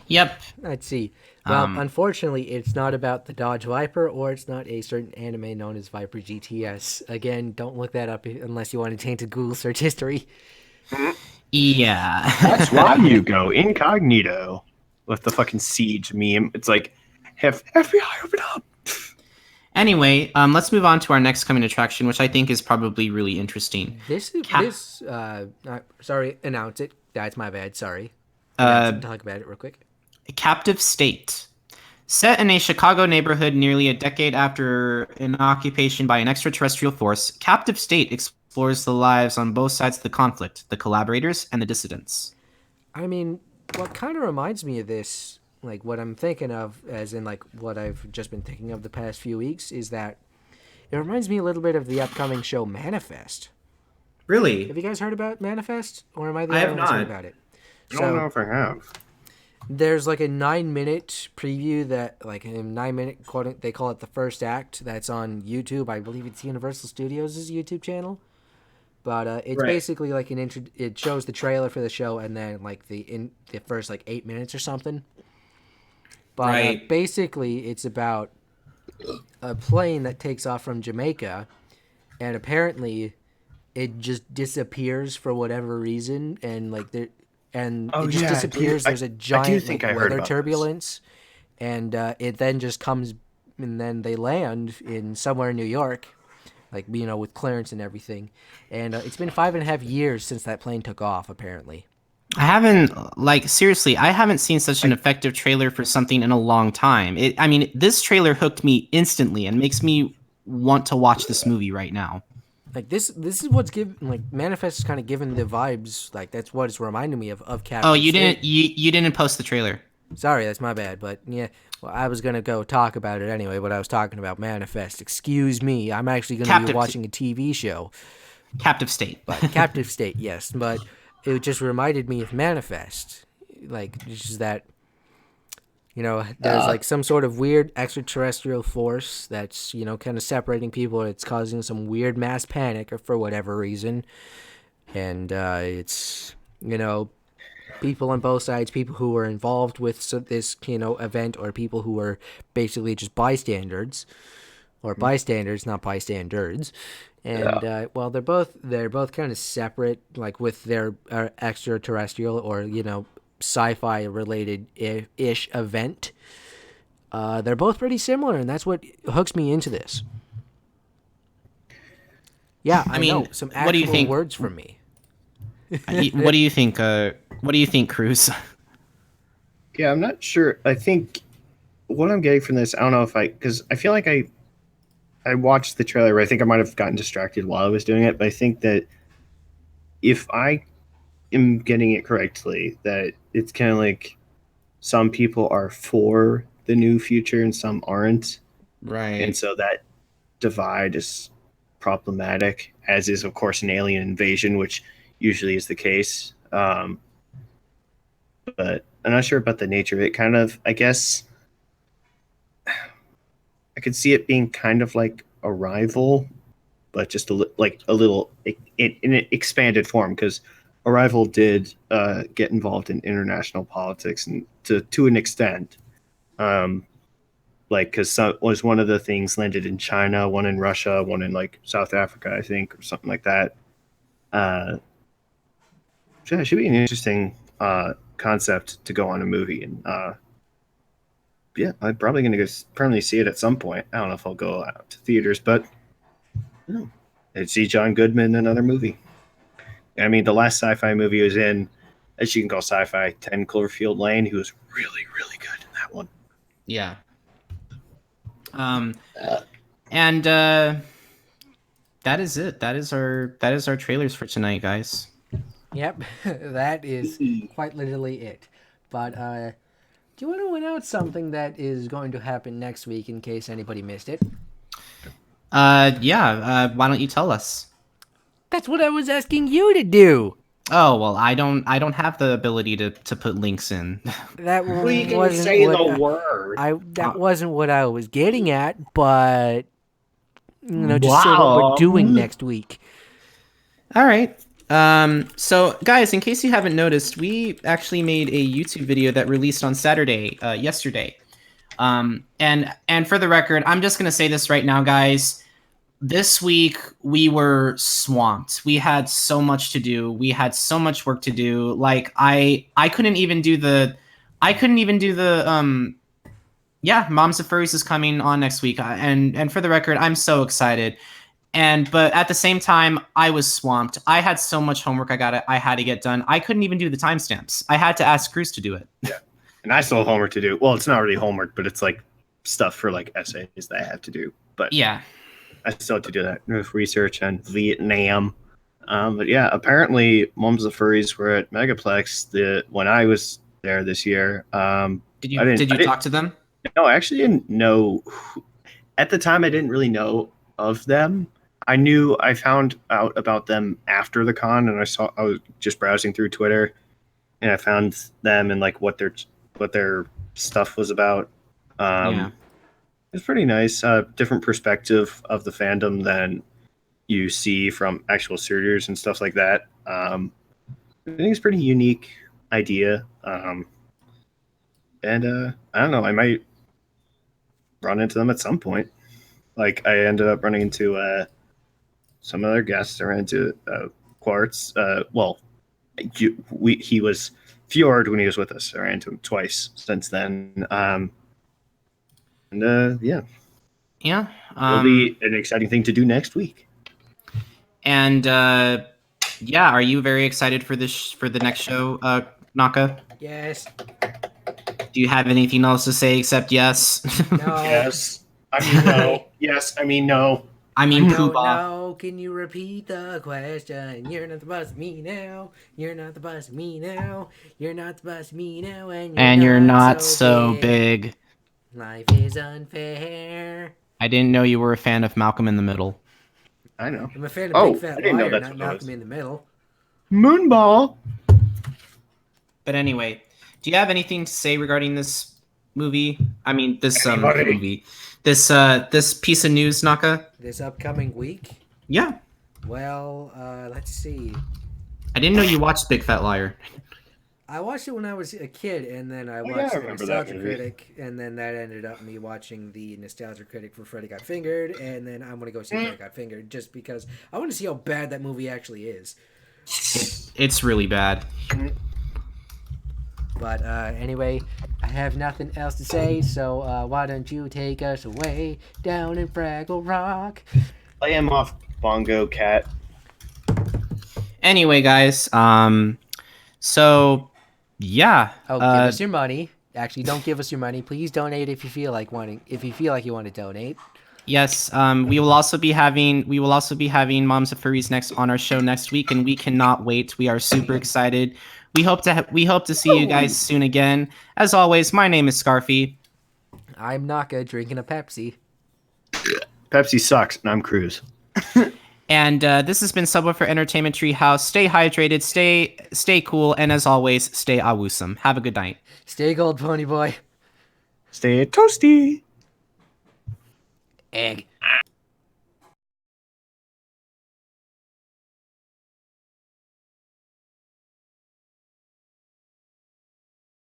Yep. Let's see. Well, unfortunately, it's not about the Dodge Viper, or it's not a certain anime known as Viper GTS. Again, don't look that up unless you want to taint a Google search history. Yeah. That's why you go incognito with the fucking siege meme. It's like, FBI, open up. Anyway, let's move on to our next coming attraction, which I think is probably really interesting. Sorry, announce it. That's my bad. Sorry. Talk about it real quick. Captive State. Set in a Chicago neighborhood nearly a decade after an occupation by an extraterrestrial force, Captive State explores the lives on both sides of the conflict, the collaborators and the dissidents. I mean, what kind of reminds me of this, like what I'm thinking of, as in like what I've just been thinking of the past few weeks, is that it reminds me a little bit of the upcoming show Manifest. Really? Have you guys heard about Manifest? Or am I the only one who's heard about it? I don't know if I have. There's like a 9-minute preview that, like a 9-minute quote, they call it the first act, that's on YouTube. I believe it's Universal Studios' YouTube channel. But it's basically like it shows the trailer for the show and then like the first like 8 minutes or something. But basically it's about a plane that takes off from Jamaica, and apparently it just disappears for whatever reason, and Oh, it just yeah, disappears. There's a I do giant think like I heard weather about this. turbulence, and it then just comes, and then they land in somewhere in New York, like with clearance and everything. And it's been 5.5 years since that plane took off. Apparently, I haven't, like, seriously, I haven't seen such an effective trailer for something in a long time. I mean, this trailer hooked me instantly and makes me want to watch this movie right now. like this is what's given Manifest is kind of giving the vibes. Like that's what it's reminding me of Captain Oh, you State. didn't you didn't post the trailer. Sorry, that's my bad. But yeah, well, I was gonna go talk about it anyway. But I was talking about Manifest. Excuse me. I'm actually gonna be Captive- watching a TV show. Captive State. But Captive State, yes. But it just reminded me of Manifest. Like just that, there's like some sort of weird extraterrestrial force that's kind of separating people. It's causing some weird mass panic or for whatever reason, and it's people on both sides, people who were involved with this event, or people who were basically just bystanders, or bystanders, not bystanders. And well, they're both kind of separate, like with their extraterrestrial or sci-fi related ish event. They're both pretty similar, and that's what hooks me into this. Yeah, I mean, know some actual what do you think? words from me. What do you think? What do you think, Krüz? Yeah, I'm not sure. I think what I'm getting from this, I don't know if because I feel like I watched the trailer, but I think I might have gotten distracted while I was doing it. But I think that if I am getting it correctly, that it's kind of like some people are for the new future and some aren't. Right. And so that divide is problematic, as is, of course, an alien invasion, which usually is the case. But I'm not sure about the nature of it. Kind of, I guess, I could see it being kind of like Arrival, but just a little in an expanded form, because Arrival did get involved in international politics and to an extent. Because was one of the things landed in China, one in Russia, one in like South Africa, I think, or something like that. Yeah, it should be an interesting concept to go on a movie, and yeah, I'm probably going to go permanently see it at some point. I don't know if I'll go out to theaters, but I'd see John Goodman in another movie. I mean, the last sci-fi movie he was in, as you can call sci-fi, 10 Cloverfield Lane. He was really, really good in that one. Yeah. And that is it. That is our trailers for tonight, guys. Yep, that is quite literally it. But do you want to announce something that is going to happen next week in case anybody missed it? Yeah. Why don't you tell us? That's what I was asking you to do. Oh well, I don't have the ability to put links in. That We can wasn't say what the word. that wasn't what I was getting at, but just say what we're doing next week. All right. So guys, in case you haven't noticed, we actually made a YouTube video that released on Saturday, yesterday. And for the record, I'm just gonna say this right now, guys. This week we were swamped. We had so much to do. We had so much work to do. Like I couldn't even do the yeah, Moms of Furries is coming on next week. And for the record, I'm so excited. But at the same time, I was swamped. I had so much homework I had to get done. I couldn't even do the timestamps. I had to ask Krüz to do it. Yeah. And I still have homework to do. Well, it's not really homework, but it's like stuff for like essays that I have to do. But Yeah. I still have to do that with research on Vietnam. But yeah, apparently Moms of Furries were at Megaplex when I was there this year. Did you talk to them? No, I actually didn't know. At the time, I didn't really know of them. I found out about them after the con, and I was just browsing through Twitter, and I found them and like what their stuff was about. Yeah. It's pretty nice. Different perspective of the fandom than you see from actual suitors and stuff like that. I think it's a pretty unique idea. And I don't know. run into them at some point. Like I ended up running into some other guests. I ran into Quartz. He was Fjord when he was with us. I ran into him twice since then. Yeah, Yeah. it'll be an exciting thing to do next week. And yeah, are you very excited for this for the next show, Naka? Yes. Do you have anything else to say except yes? No. Yes. I mean no. Yes. I mean no. I mean, No, Poobah. no, can you repeat the question? You're not the boss of me now. You're not the boss of me now. You're not the boss of me now. And you're not so big. Life is unfair. I didn't know you were a fan of Malcolm in the Middle. I know. I'm a fan of Big Fat I didn't know Liar, that's not what it Malcolm was. in the Middle. Moonball. But anyway, do you have anything to say regarding this movie? I mean, this Anybody? movie, this piece of news, Naka. This upcoming week? Yeah, Well, let's see. I didn't know you watched Big Fat Liar. I watched it when I was a kid, and then I yeah, watched I the remember that Nostalgia movie. Critic, and then that ended up me watching the Nostalgia Critic for Freddy Got Fingered, and then I'm gonna go see Freddy Got Fingered just because I want to see how bad that movie actually is. It's really bad. But anyway, I have nothing else to say, so why don't you take us away down in Fraggle Rock? Play him off, Bongo Cat. Anyway, guys, so yeah. Oh, give us your money. Actually, don't give us your money. Please donate if you feel like wanting. If you feel like you want to donate. Yes, we will also be having Moms of Furries next on our show next week, and we cannot wait. We are super excited. We hope to see you guys soon again. As always, my name is Scarfy. I'm Naka drinking a Pepsi. Pepsi sucks, and I'm Krüz. And this has been Subwuffer Entertainment Treehouse. Stay hydrated, stay cool, and as always, stay awesome. Have a good night. Stay gold, pony boy. Stay toasty. Egg.